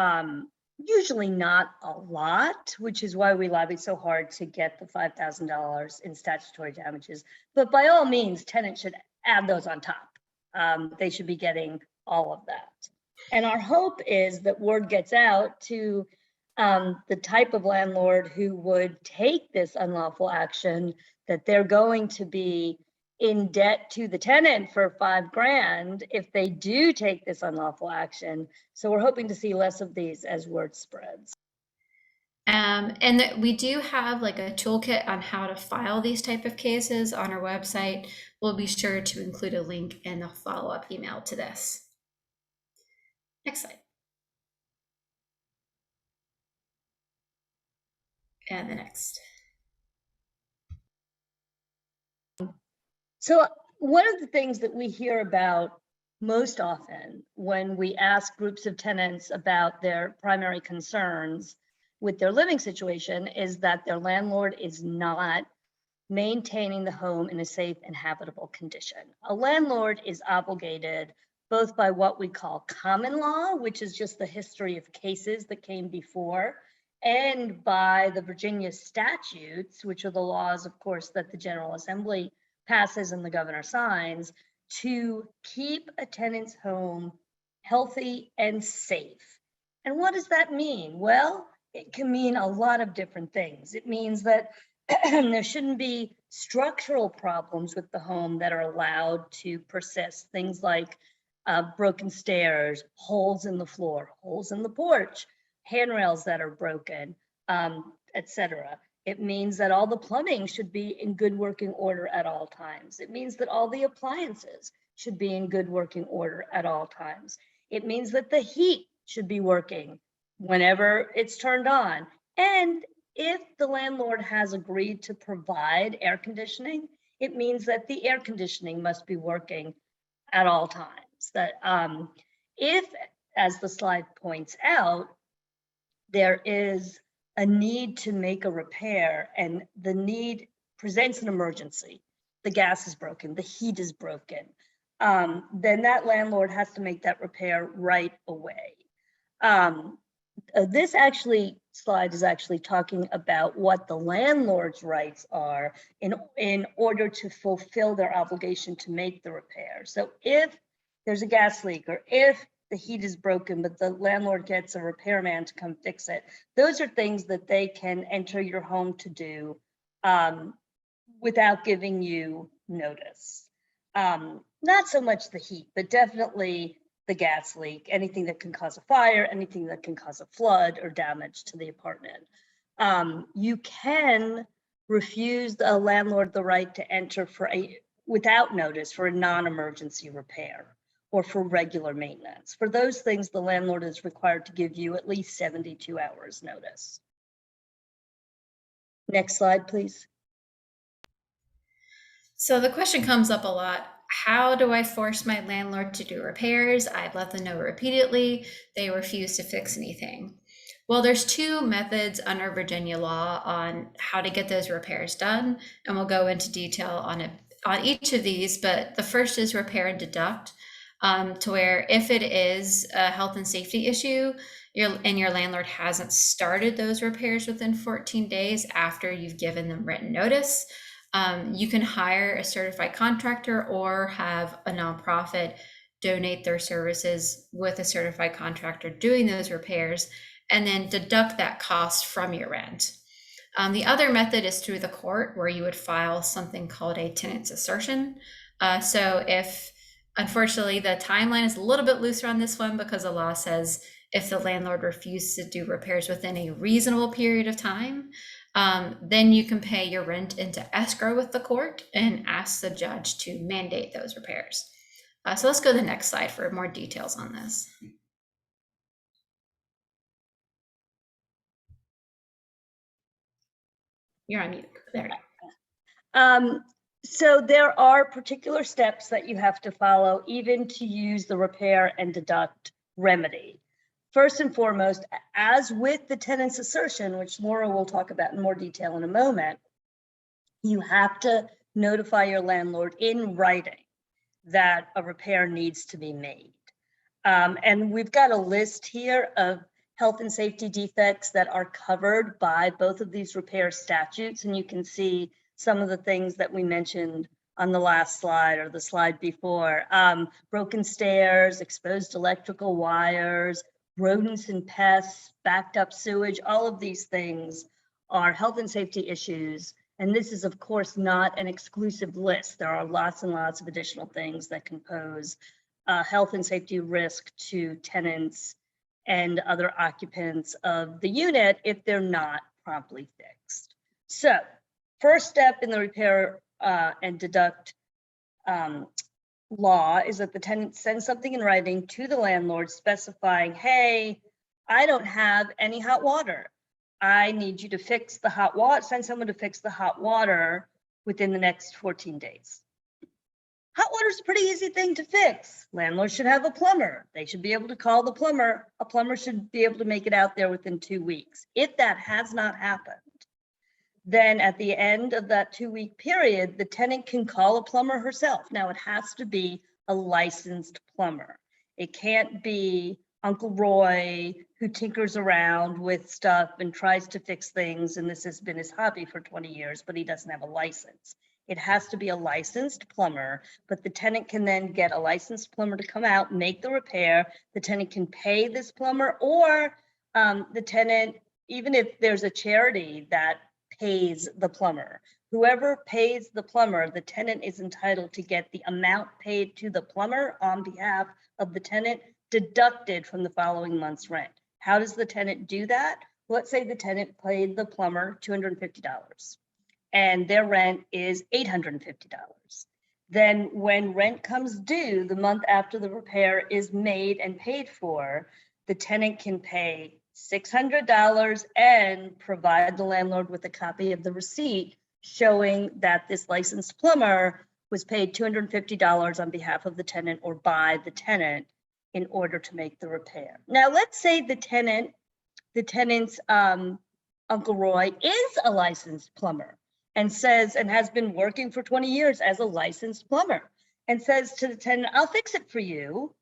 usually not a lot, which is why we lobbied so hard to get the $5,000 in statutory damages. But by all means, tenants should add those on top. They should be getting all of that. And our hope is that word gets out to the type of landlord who would take this unlawful action, that they're going to be in debt to the tenant for $5,000 if they do take this unlawful action. So we're hoping to see less of these as word spreads. And that we do have like a toolkit on how to file these type of cases on our website. We'll be sure to include a link in the follow-up email to this. Next slide. And the next. So one of the things that we hear about most often when we ask groups of tenants about their primary concerns with their living situation is that their landlord is not maintaining the home in a safe and habitable condition. A landlord is obligated both by what we call common law, which is just the history of cases that came before, and by the Virginia statutes, which are the laws, of course, that the General Assembly passes and the governor signs, to keep a tenant's home healthy and safe. And what does that mean? Well, it can mean a lot of different things. It means that there shouldn't be structural problems with the home that are allowed to persist. Things like broken stairs, holes in the floor, holes in the porch, handrails that are broken, etc. It means that all the plumbing should be in good working order at all times. It means that all the appliances should be in good working order at all times. It means that the heat should be working whenever it's turned on. And if the landlord has agreed to provide air conditioning, it means that the air conditioning must be working at all times. That if, as the slide points out, there is a need to make a repair and the need presents an emergency, the gas is broken, the heat is broken, then that landlord has to make that repair right away. This slide is actually talking about what the landlord's rights are in order to fulfill their obligation to make the repair. So if there's a gas leak or if the heat is broken, but the landlord gets a repairman to come fix it, those are things that they can enter your home to do without giving you notice. Not so much the heat, but definitely the gas leak, anything that can cause a fire, anything that can cause a flood or damage to the apartment. You can refuse a landlord the right to enter without notice for a non-emergency repair or for regular maintenance. For those things, the landlord is required to give you at least 72 hours notice. Next slide, please. So the question comes up a lot. How do I force my landlord to do repairs? I've let them know repeatedly. They refuse to fix anything. Well, there's two methods under Virginia law on how to get those repairs done, and we'll go into detail on each of these. But the first is repair and deduct, to where if it is a health and safety issue, your landlord hasn't started those repairs within 14 days after you've given them written notice, you can hire a certified contractor or have a nonprofit donate their services with a certified contractor doing those repairs, and then deduct that cost from your rent. The other method is through the court, where you would file something called a tenant's assertion. So if, unfortunately, the timeline is a little bit looser on this one, because the law says if the landlord refuses to do repairs within a reasonable period of time, then you can pay your rent into escrow with the court and ask the judge to mandate those repairs. So let's go to the next slide for more details on this. You're on mute. There you go. So there are particular steps that you have to follow even to use the repair and deduct remedy. First and foremost, as with the tenant's assertion, which Laura will talk about in more detail in a moment, you have to notify your landlord in writing that a repair needs to be made. And we've got a list here of health and safety defects that are covered by both of these repair statutes. And you can see some of the things that we mentioned on the last slide or the slide before. Broken stairs, exposed electrical wires, rodents and pests, backed up sewage, all of these things are health and safety issues. And this is, of course, not an exclusive list. There are lots and lots of additional things that can pose health and safety risk to tenants and other occupants of the unit if they're not promptly fixed. So first step in the repair and deduct law is that the tenant sends something in writing to the landlord specifying, hey, I don't have any hot water. I need you to fix the hot water, send someone to fix the hot water within the next 14 days. Hot water is a pretty easy thing to fix. Landlords should have a plumber. They should be able to call the plumber. A plumber should be able to make it out there within 2 weeks. If that has not happened, then at the end of that 2-week period, the tenant can call a plumber herself. Now it has to be a licensed plumber. It can't be Uncle Roy who tinkers around with stuff and tries to fix things, and this has been his hobby for 20 years, but he doesn't have a license. It has to be a licensed plumber, but the tenant can then get a licensed plumber to come out, make the repair. The tenant can pay this plumber, or the tenant, even if there's a charity that pays the plumber, whoever pays the plumber, the tenant is entitled to get the amount paid to the plumber on behalf of the tenant deducted from the following month's rent. How does the tenant do that? Let's say the tenant paid the plumber $250 and their rent is $850. Then when rent comes due the month after the repair is made and paid for, the tenant can pay $600 and provide the landlord with a copy of the receipt showing that this licensed plumber was paid $250 on behalf of the tenant or by the tenant in order to make the repair. Now, let's say the tenant's Uncle Roy is a licensed plumber and says, and has been working for 20 years as a licensed plumber, and says to the tenant, I'll fix it for you.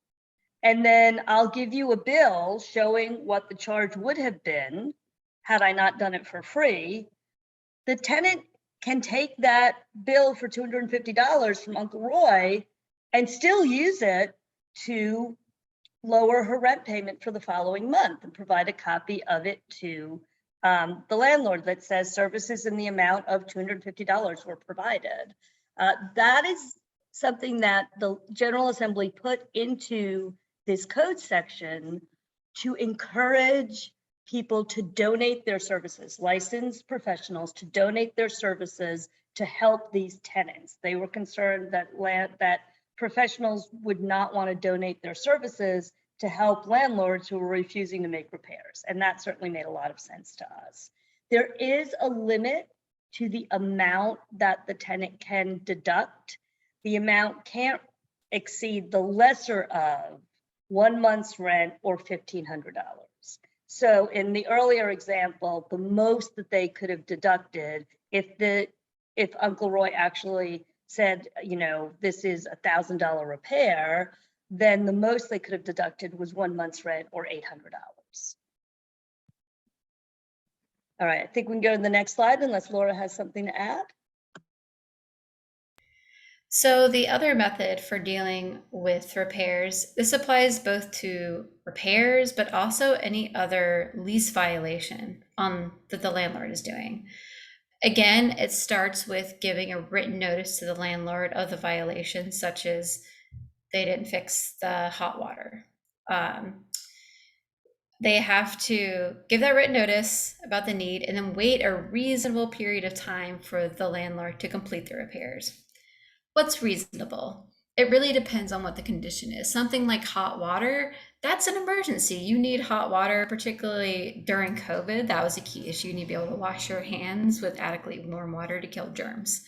And then I'll give you a bill showing what the charge would have been had I not done it for free. The tenant can take that bill for $250 from Uncle Roy and still use it to lower her rent payment for the following month and provide a copy of it to the landlord that says services in the amount of $250 were provided. That is something that the General Assembly put into this code section to encourage people to donate their services, licensed professionals to donate their services to help these tenants. They were concerned that professionals would not want to donate their services to help landlords who were refusing to make repairs. And that certainly made a lot of sense to us. There is a limit to the amount that the tenant can deduct. The amount can't exceed the lesser of 1 month's rent or $1,500. So in the earlier example, the most that they could have deducted if Uncle Roy actually said, you know, this is $1,000 repair, then the most they could have deducted was 1 month's rent or $800. All right, I think we can go to the next slide unless Laura has something to add. So the other method for dealing with repairs, this applies both to repairs, but also any other lease violation that the landlord is doing. Again, it starts with giving a written notice to the landlord of the violation, such as they didn't fix the hot water. They have to give that written notice about the need and then wait a reasonable period of time for the landlord to complete the repairs. What's reasonable? It really depends on what the condition is. Something like hot water, that's an emergency. You need hot water, particularly during COVID. That was a key issue. You need to be able to wash your hands with adequately warm water to kill germs.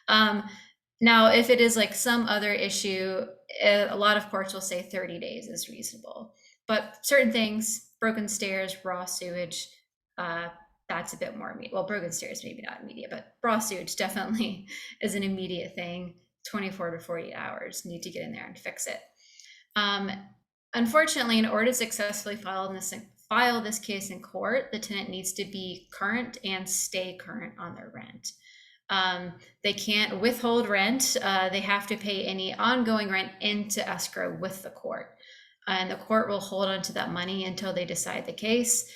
Now, if it is like some other issue, a lot of courts will say 30 days is reasonable. But certain things, broken stairs, raw sewage, that's a bit more immediate. Well, broken stairs, maybe not immediate, but raw sewage definitely is an immediate thing. 24 to 48 hours, need to get in there and fix it. Unfortunately, in order to successfully file this case in court, the tenant needs to be current and stay current on their rent. They can't withhold rent. They have to pay any ongoing rent into escrow with the court. And the court will hold on to that money until they decide the case.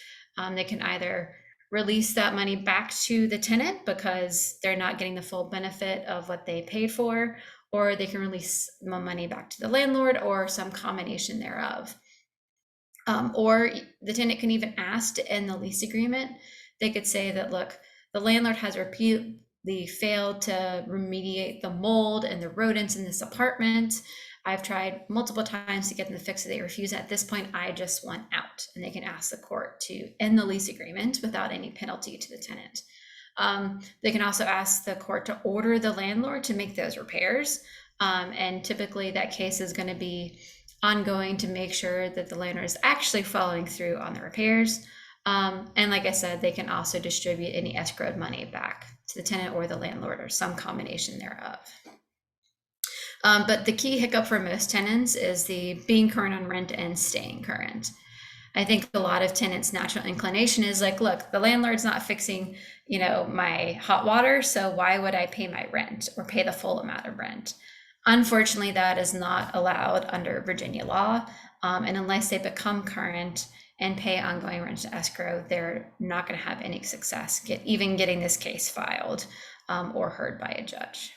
They can either release that money back to the tenant because they're not getting the full benefit of what they paid for, or they can release the money back to the landlord or some combination thereof. Or the tenant can even ask to end the lease agreement. They could say that, look, the landlord has repeatedly failed to remediate the mold and the rodents in this apartment. I've tried multiple times to get them to fix it. They refuse. At this point, I just want out. And they can ask the court to end the lease agreement without any penalty to the tenant. They can also ask the court to order the landlord to make those repairs. And typically that case is going to be ongoing to make sure that the landlord is actually following through on the repairs. And like I said, they can also distribute any escrowed money back to the tenant or the landlord or some combination thereof. But the key hiccup for most tenants is the being current on rent and staying current. I think a lot of tenants' natural inclination is like, look, the landlord's not fixing, you know, my hot water, so why would I pay my rent or pay the full amount of rent? Unfortunately, that is not allowed under Virginia law. And unless they become current and pay ongoing rent to escrow, they're not going to have any success even getting this case filed or heard by a judge.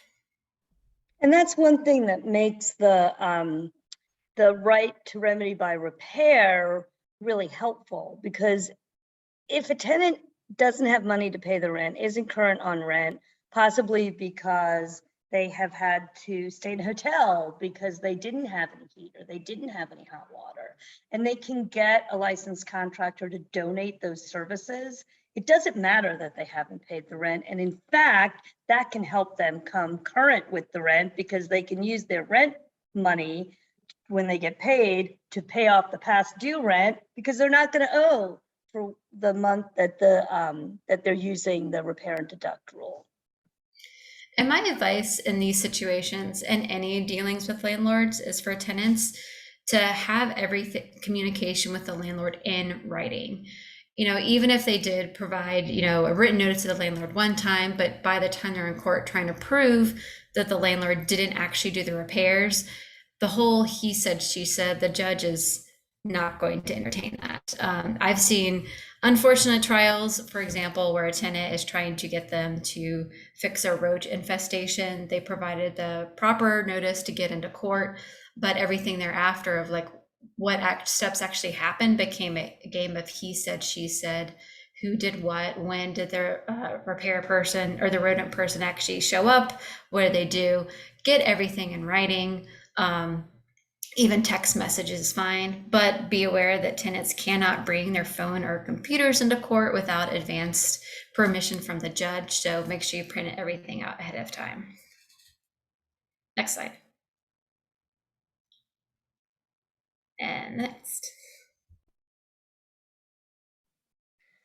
And that's one thing that makes the right to remedy by repair really helpful, because if a tenant doesn't have money to pay the rent, isn't current on rent, possibly because they have had to stay in a hotel because they didn't have any heat or they didn't have any hot water, and they can get a licensed contractor to donate those services, it doesn't matter that they haven't paid the rent. And in fact, that can help them come current with the rent because they can use their rent money when they get paid to pay off the past due rent, because they're not going to owe for the month that that they're using the repair and deduct rule. And my advice in these situations and any dealings with landlords is for tenants to have everything communication with the landlord in writing. You know, even if they did provide, you know, a written notice to the landlord one time, but by the time they're in court trying to prove that the landlord didn't actually do the repairs, the whole he said, she said, the judge is not going to entertain that. I've seen unfortunate trials, for example, where a tenant is trying to get them to fix a roach infestation. They provided the proper notice to get into court, but everything thereafter of like, what steps actually happened became a game of he said, she said, who did what, when did the repair person or the rodent person actually show up, what did they do, get everything in writing. Even text messages is fine, but be aware that tenants cannot bring their phone or computers into court without advanced permission from the judge. So make sure you print everything out ahead of time. Next slide. And next.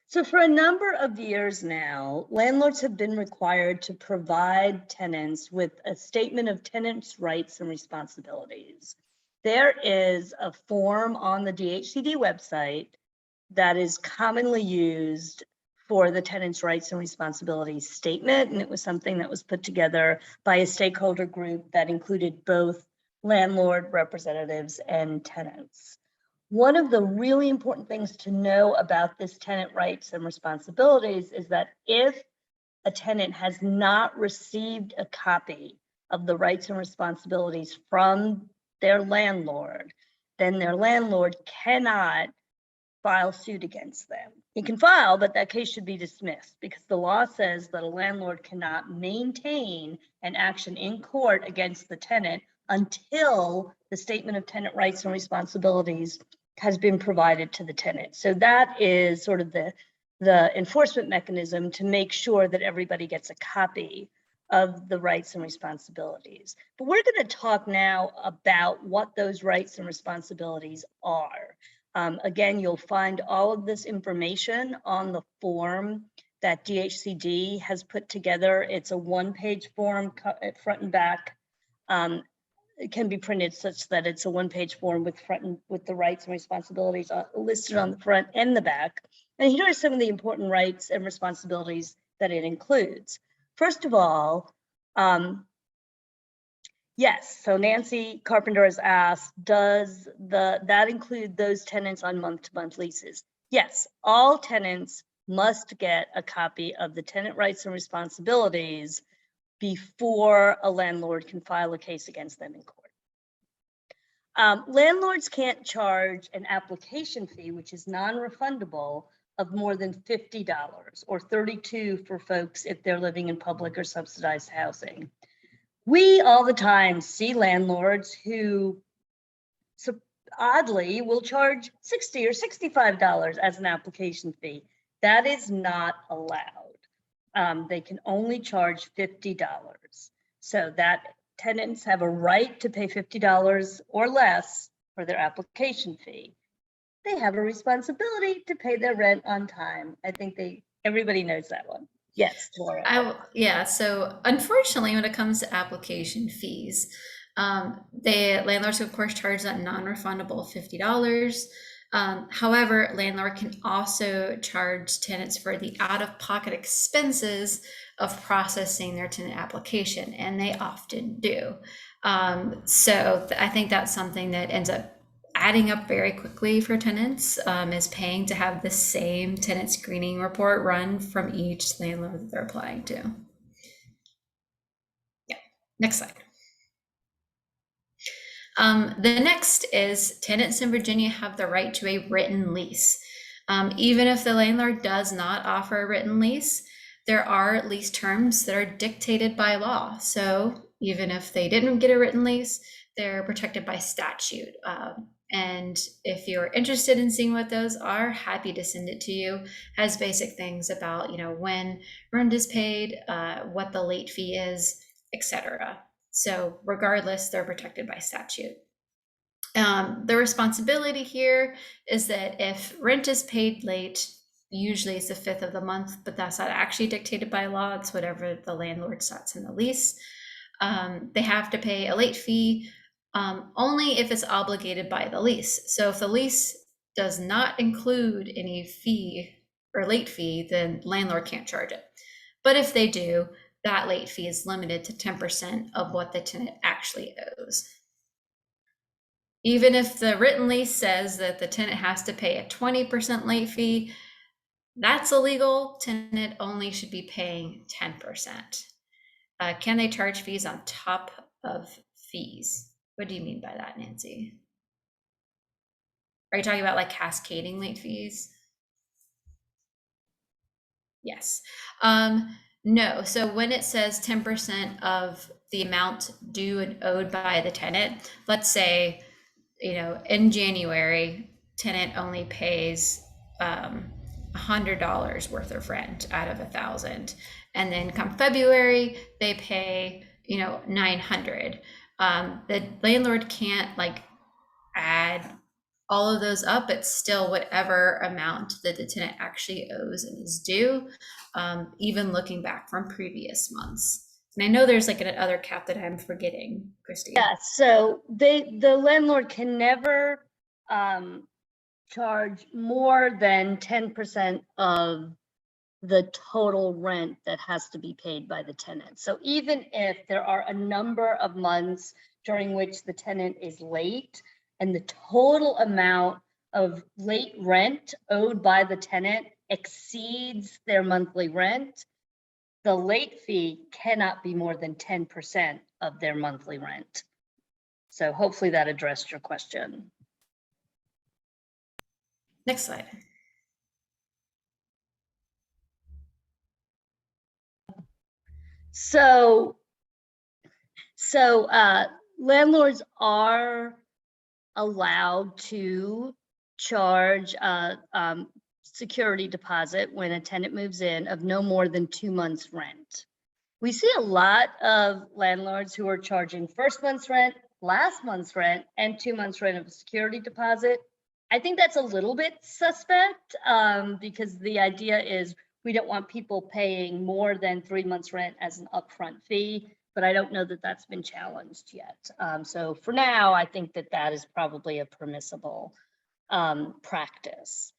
So for a number of years now, landlords have been required to provide tenants with a statement of tenants' rights and responsibilities. There is a form on the DHCD website that is commonly used for the tenants' rights and responsibilities statement, and it was something that was put together by a stakeholder group that included both landlord representatives and tenants. One of the really important things to know about this tenant rights and responsibilities is that if a tenant has not received a copy of the rights and responsibilities from their landlord, then their landlord cannot file suit against them. He can file, but that case should be dismissed because the law says that a landlord cannot maintain an action in court against the tenant until the statement of tenant rights and responsibilities has been provided to the tenant. So that is sort of the enforcement mechanism to make sure that everybody gets a copy of the rights and responsibilities. But we're going to talk now about what those rights and responsibilities are. Again, you'll find all of this information on the form that DHCD has put together. It's a one-page form, front and back. It can be printed such that it's a one-page form with the rights and responsibilities listed on the front and the back. And here are some of the important rights and responsibilities that it includes. First of all, yes, so Nancy Carpenter has asked, does that include those tenants on month-to-month leases? Yes, all tenants must get a copy of the tenant rights and responsibilities before a landlord can file a case against them in court. Landlords can't charge an application fee, which is non-refundable, of more than $50 or $32 for folks if they're living in public or subsidized housing. We all the time see landlords who oddly will charge $60 or $65 as an application fee. That is not allowed. They can only charge $50. So that tenants have a right to pay $50 or less for their application fee. They have a responsibility to pay their rent on time. I think everybody knows that one. Yes, Laura. Yeah, so unfortunately, when it comes to application fees, the landlords, of course, charge that non-refundable $50. However, landlord can also charge tenants for the out-of-pocket expenses of processing their tenant application, and they often do. So I think that's something that ends up adding up very quickly for tenants, is paying to have the same tenant screening report run from each landlord that they're applying to. Yeah, next slide. The next is tenants in Virginia have the right to a written lease. Even if the landlord does not offer a written lease, there are lease terms that are dictated by law. So even if they didn't get a written lease, they're protected by statute. And if you're interested in seeing what those are, happy to send it to you. Has basic things about, when rent is paid, what the late fee is, etc. So regardless, they're protected by statute. The responsibility here is that if rent is paid late, usually it's the 5th of the month, but that's not actually dictated by law. It's whatever the landlord sets in the lease. They have to pay a late fee only if it's obligated by the lease. So if the lease does not include any fee or late fee, then landlord can't charge it. But if they do, that late fee is limited to 10% of what the tenant actually owes. Even if the written lease says that the tenant has to pay a 20% late fee, that's illegal. Tenant only should be paying 10%. Can they charge fees on top of fees? What do you mean by that, Nancy? Are you talking about like cascading late fees? Yes. No. So when it says 10% of the amount due and owed by the tenant, let's say, in January, tenant only pays $100 worth of rent out of 1,000, and then come February they pay 900. The landlord can't like add all of those up. It's still whatever amount that the tenant actually owes and is due, even looking back from previous months. And I know there's like another cap that I'm forgetting, Christie. Yeah, so the landlord can never charge more than 10% of the total rent that has to be paid by the tenant. So even if there are a number of months during which the tenant is late and the total amount of late rent owed by the tenant exceeds their monthly rent, the late fee cannot be more than 10% of their monthly rent. So hopefully that addressed your question. Next slide. So landlords are allowed to charge security deposit when a tenant moves in of no more than 2 months rent. We see a lot of landlords who are charging first month's rent, last month's rent, and 2 months rent of a security deposit. I think that's a little bit suspect because the idea is we don't want people paying more than 3 months rent as an upfront fee, but I don't know that that's been challenged yet. So for now, I think that that is probably a permissible practice.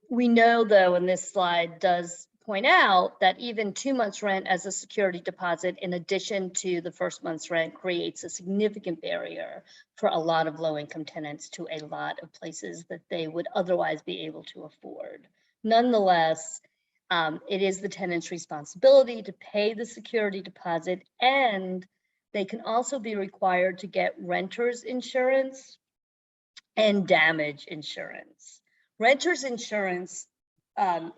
We know though, and this slide does point out that even 2 months rent as a security deposit in addition to the first month's rent creates a significant barrier for a lot of low-income tenants to a lot of places that they would otherwise be able to afford. Nonetheless, it is the tenant's responsibility to pay the security deposit, and they can also be required to get renter's insurance and damage insurance. Renter's insurance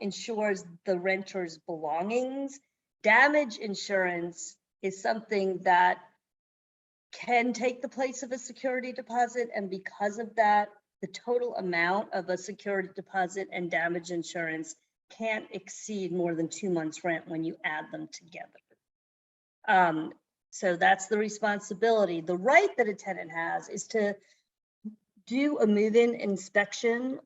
insures the renter's belongings. Damage insurance is something that can take the place of a security deposit, and because of that, the total amount of a security deposit and damage insurance can't exceed more than 2 months rent when you add them together. So that's the responsibility. The right that a tenant has is to do a move-in inspection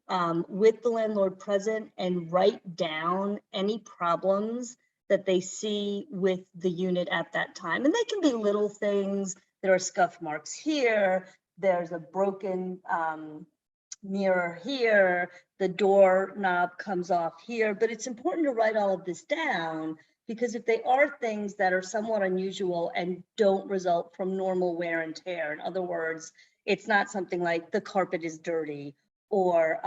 with the landlord present and write down any problems that they see with the unit at that time. And they can be little things. There are scuff marks here. There's a broken mirror here. The door knob comes off here. But it's important to write all of this down, because if they are things that are somewhat unusual and don't result from normal wear and tear, in other words, it's not something like the carpet is dirty or,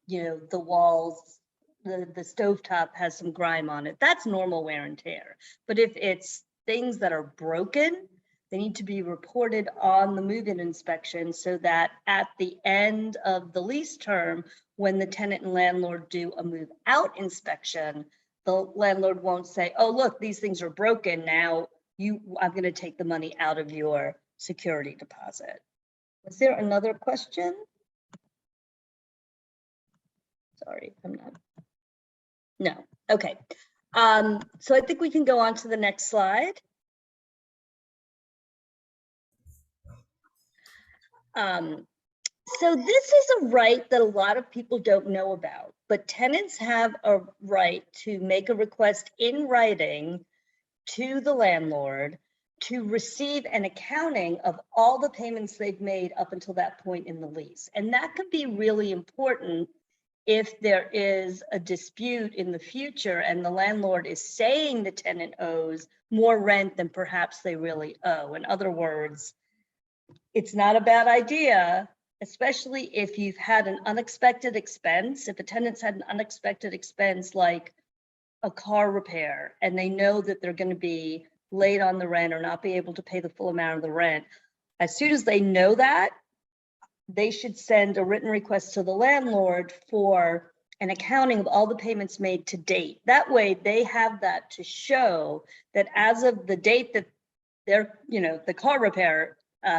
the walls, the stovetop has some grime on it. That's normal wear and tear. But if it's things that are broken, they need to be reported on the move-in inspection so that at the end of the lease term, when the tenant and landlord do a move-out inspection, the landlord won't say, oh, look, these things are broken. Now I'm going to take the money out of your security deposit. Was there another question? Sorry, I'm not. No, okay. So I think we can go on to the next slide. So this is a right that a lot of people don't know about, but tenants have a right to make a request in writing to the landlord to receive an accounting of all the payments they've made up until that point in the lease. And that could be really important if there is a dispute in the future and the landlord is saying the tenant owes more rent than perhaps they really owe. In other words, it's not a bad idea, especially if you've had an unexpected expense. If a tenant's had an unexpected expense like a car repair and they know that they're going to be late on the rent or not be able to pay the full amount of the rent, as soon as they know that, they should send a written request to the landlord for an accounting of all the payments made to date. That way they have that to show that as of the date that their, the car repair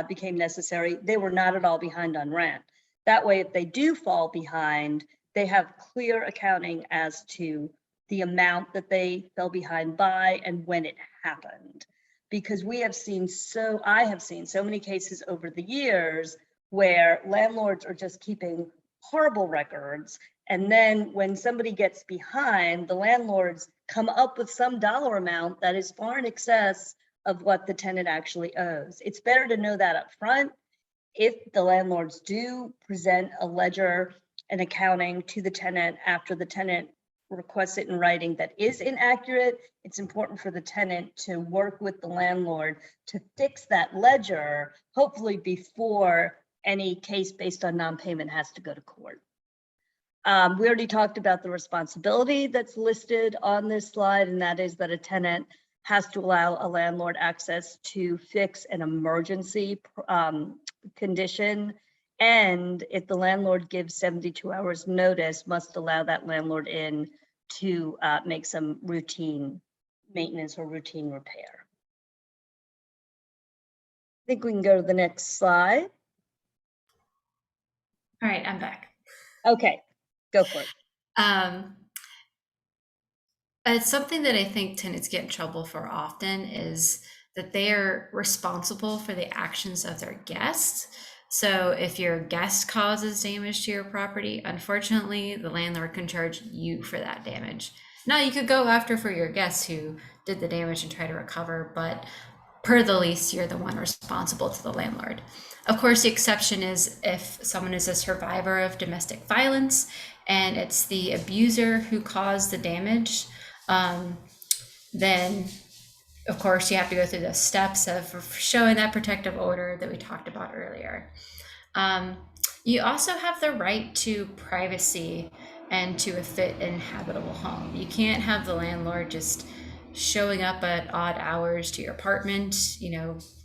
became necessary, they were not at all behind on rent. That way, if they do fall behind, they have clear accounting as to the amount that they fell behind by and when it happened. Because I have seen so many cases over the years where landlords are just keeping horrible records. And then when somebody gets behind, the landlords come up with some dollar amount that is far in excess of what the tenant actually owes. It's better to know that up front. If the landlords do present a ledger, an accounting to the tenant after the tenant requests it in writing that is inaccurate, it's important for the tenant to work with the landlord to fix that ledger, hopefully before any case based on non-payment has to go to court. We already talked about the responsibility that's listed on this slide, and that is that a tenant has to allow a landlord access to fix an emergency condition. And if the landlord gives 72 hours notice, must allow that landlord in to make some routine maintenance or routine repair. I think we can go to the next slide. All right, I'm back. Okay, go for it. It's something that I think tenants get in trouble for often is that they are responsible for the actions of their guests. So if your guest causes damage to your property, unfortunately, the landlord can charge you for that damage. Now you could go after for your guests who did the damage and try to recover, but per the lease, you're the one responsible to the landlord. Of course, the exception is if someone is a survivor of domestic violence and it's the abuser who caused the damage, then of course you have to go through the steps of showing that protective order that we talked about earlier. You also have the right to privacy and to a fit and habitable home. You can't have the landlord just showing up at odd hours to your apartment,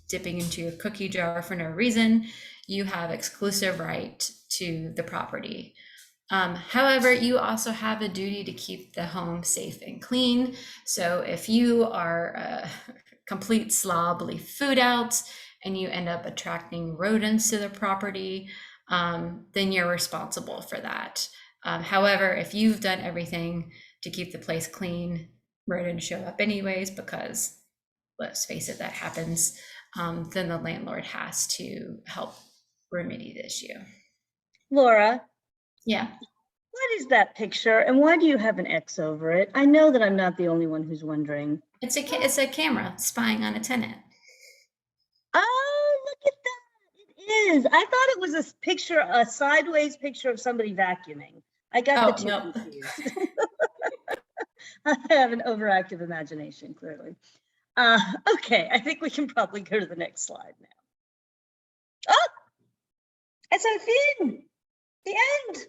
dipping into your cookie jar for no reason. You have exclusive right to the property. However, you also have a duty to keep the home safe and clean. So if you are a complete slob, leave food out, and you end up attracting rodents to the property, then you're responsible for that. However, if you've done everything to keep the place clean, rodents show up anyways, because let's face it, that happens, then the landlord has to help remedy the issue. Laura. Yeah. What is that picture and why do you have an X over it? I know that I'm not the only one who's wondering. It's a camera spying on a tenant. Oh, look at that. It is. I thought it was a sideways picture of somebody vacuuming. I got the two confused. I have an overactive imagination, clearly. Okay, I think we can probably go to the next slide now. Oh, it's a fin. The end.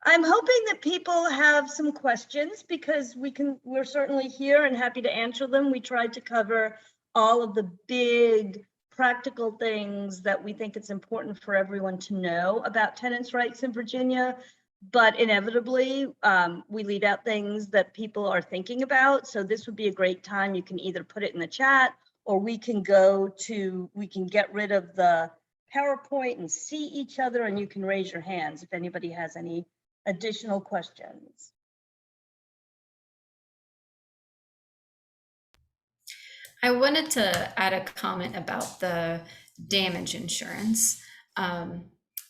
I'm hoping that people have some questions because we're certainly here and happy to answer them. We tried to cover all of the big practical things that we think it's important for everyone to know about tenants' rights in Virginia, but inevitably we leave out things that people are thinking about. So this would be a great time. You can either put it in the chat or we can get rid of the PowerPoint and see each other and you can raise your hands if anybody has any additional questions. I wanted to add a comment about the damage insurance.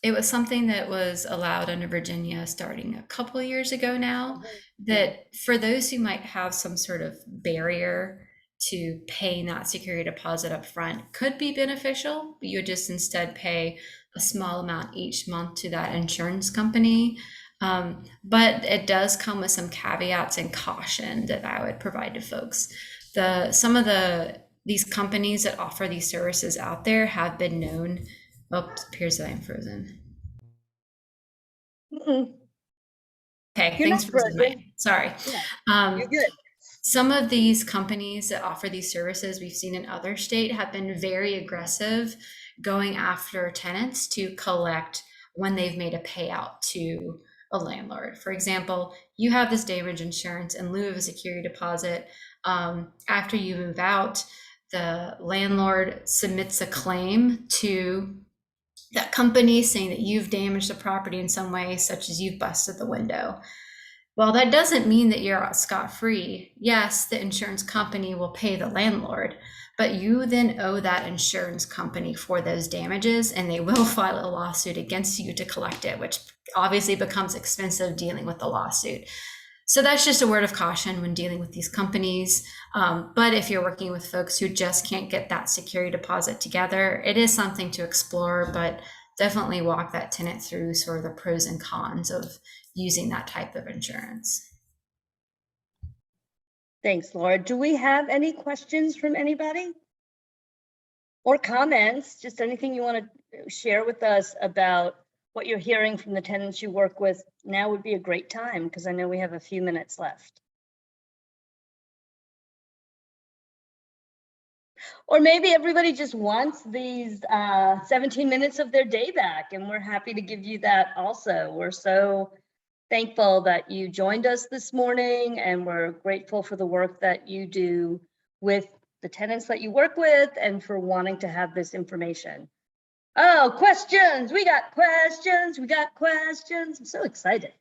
It was something that was allowed under Virginia starting a couple of years ago now, that for those who might have some sort of barrier to paying that security deposit up front could be beneficial. You would just instead pay a small amount each month to that insurance company. But it does come with some caveats and caution that I would provide to folks. Some of these companies that offer these services out there have been known. Oh, it appears that I'm frozen. Mm-mm. Okay, You're thanks for frozen. Sorry. Yeah, you're good. Some of these companies that offer these services we've seen in other states have been very aggressive going after tenants to collect when they've made a payout to a landlord. For example, you have this damage insurance in lieu of a security deposit. After you move out, the landlord submits a claim to that company saying that you've damaged the property in some way, such as you've busted the window. Well, that doesn't mean that you're scot-free. Yes, the insurance company will pay the landlord, but you then owe that insurance company for those damages, and they will file a lawsuit against you to collect it, which obviously becomes expensive dealing with the lawsuit. So that's just a word of caution when dealing with these companies. But if you're working with folks who just can't get that security deposit together, it is something to explore, but definitely walk that tenant through sort of the pros and cons of using that type of insurance. Thanks, Laura. Do we have any questions from anybody? Or comments, just anything you want to share with us about what you're hearing from the tenants you work with? Now would be a great time, because I know we have a few minutes left. Or maybe everybody just wants these 17 minutes of their day back, and we're happy to give you that also. We're so thankful that you joined us this morning, and we're grateful for the work that you do with the tenants that you work with and for wanting to have this information. Oh, questions. We got questions. We got questions. I'm so excited.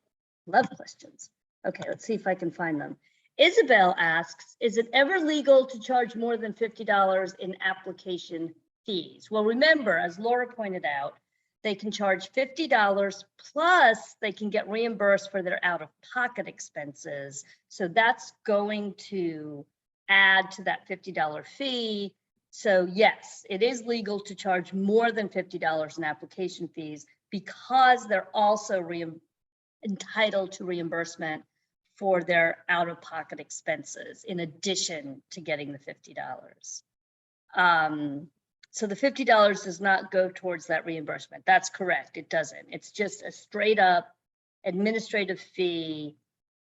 Love questions. Okay, let's see if I can find them. Isabel asks, is it ever legal to charge more than $50 in application fees? Well, remember, as Laura pointed out, they can charge $50 plus they can get reimbursed for their out-of-pocket expenses. So that's going to add to that $50 fee. So yes, it is legal to charge more than $50 in application fees because they're also entitled to reimbursement for their out-of-pocket expenses in addition to getting the $50. So the $50 does not go towards that reimbursement. That's correct, it doesn't. It's just a straight up administrative fee.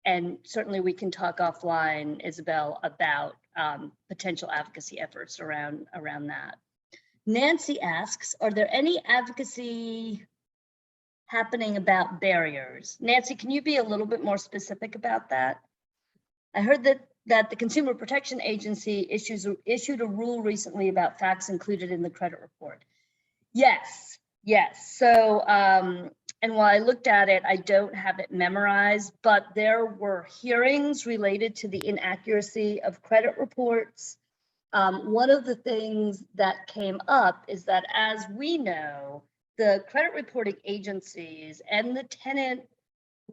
And certainly we can talk offline, Isabel, about potential advocacy efforts around that. Nancy asks, are there any advocacy happening about barriers? Nancy, can you be a little bit more specific about that? I heard that the Consumer Protection Agency issued a rule recently about facts included in the credit report. Yes. So, and while I looked at it, I don't have it memorized, but there were hearings related to the inaccuracy of credit reports. One of the things that came up is that, as we know, the credit reporting agencies and the tenant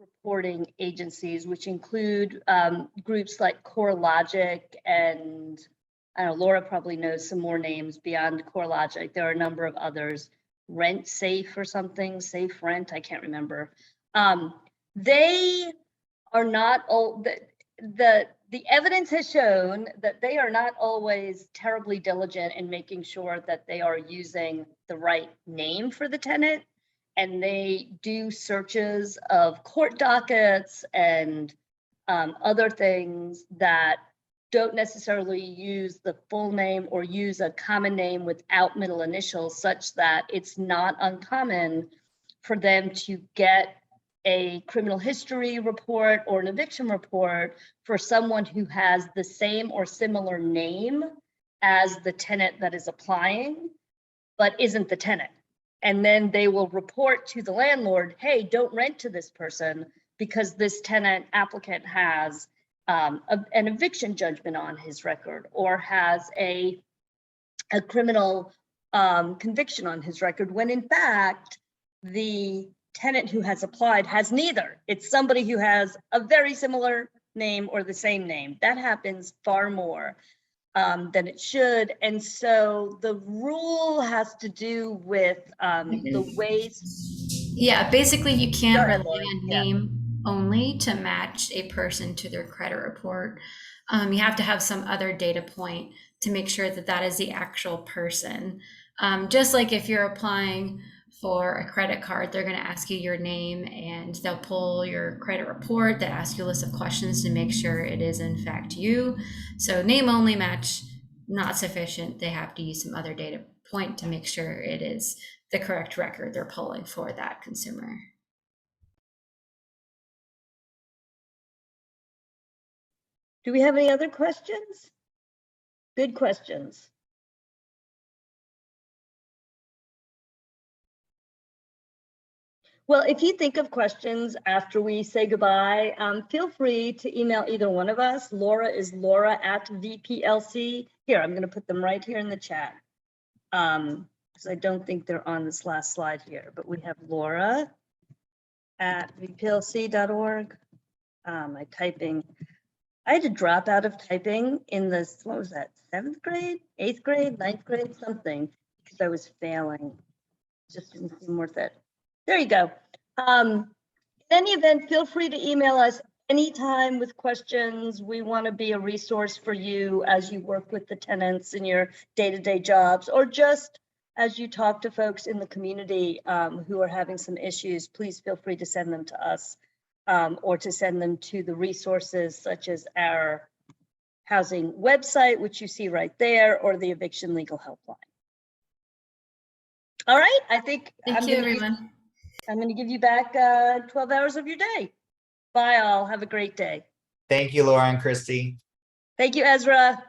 reporting agencies, which include groups like CoreLogic and I don't know, Laura probably knows some more names beyond CoreLogic. There are a number of others, Rent Safe or something, Safe Rent, I can't remember. They are not all, the evidence has shown that they are not always terribly diligent in making sure that they are using the right name for the tenant. And they do searches of court dockets and other things that don't necessarily use the full name or use a common name without middle initials, such that it's not uncommon for them to get a criminal history report or an eviction report for someone who has the same or similar name as the tenant that is applying, but isn't the tenant. And then they will report to the landlord, hey, don't rent to this person because this tenant applicant has an eviction judgment on his record or has a criminal conviction on his record, when in fact, the tenant who has applied has neither. It's somebody who has a very similar name or the same name. That happens far more than it should. And so the rule has to do with the ways. Yeah, basically you can't Go ahead, rely Laura. on Yeah. name only to match a person to their credit report. You have to have some other data point to make sure that that is the actual person. Just like if you're applying for a credit card, they're going to ask you your name and they'll pull your credit report. They ask you a list of questions to make sure it is in fact you. So name only match, not sufficient. They have to use some other data point to make sure it is the correct record they're pulling for that consumer. Do we have any other questions? Good questions. Well, if you think of questions after we say goodbye, feel free to email either one of us. Laura is Laura at VPLC. Here, I'm going to put them right here in the chat. Because I don't think they're on this last slide here, but we have Laura at vplc.org. My typing, I had to drop out of typing in this, what was that, 7th grade, 8th grade, 9th grade, something, because I was failing. Just didn't seem worth it. There you go. In any event, feel free to email us anytime with questions. We want to be a resource for you as you work with the tenants in your day-to-day jobs, or just as you talk to folks in the community who are having some issues. Please feel free to send them to us or to send them to the resources such as our housing website, which you see right there, or the eviction legal helpline. All right, I think Thank you, everyone. I'm going to give you back 12 hours of your day. Bye all. Have a great day. Thank you, Laura and Christy. Thank you, Ezra.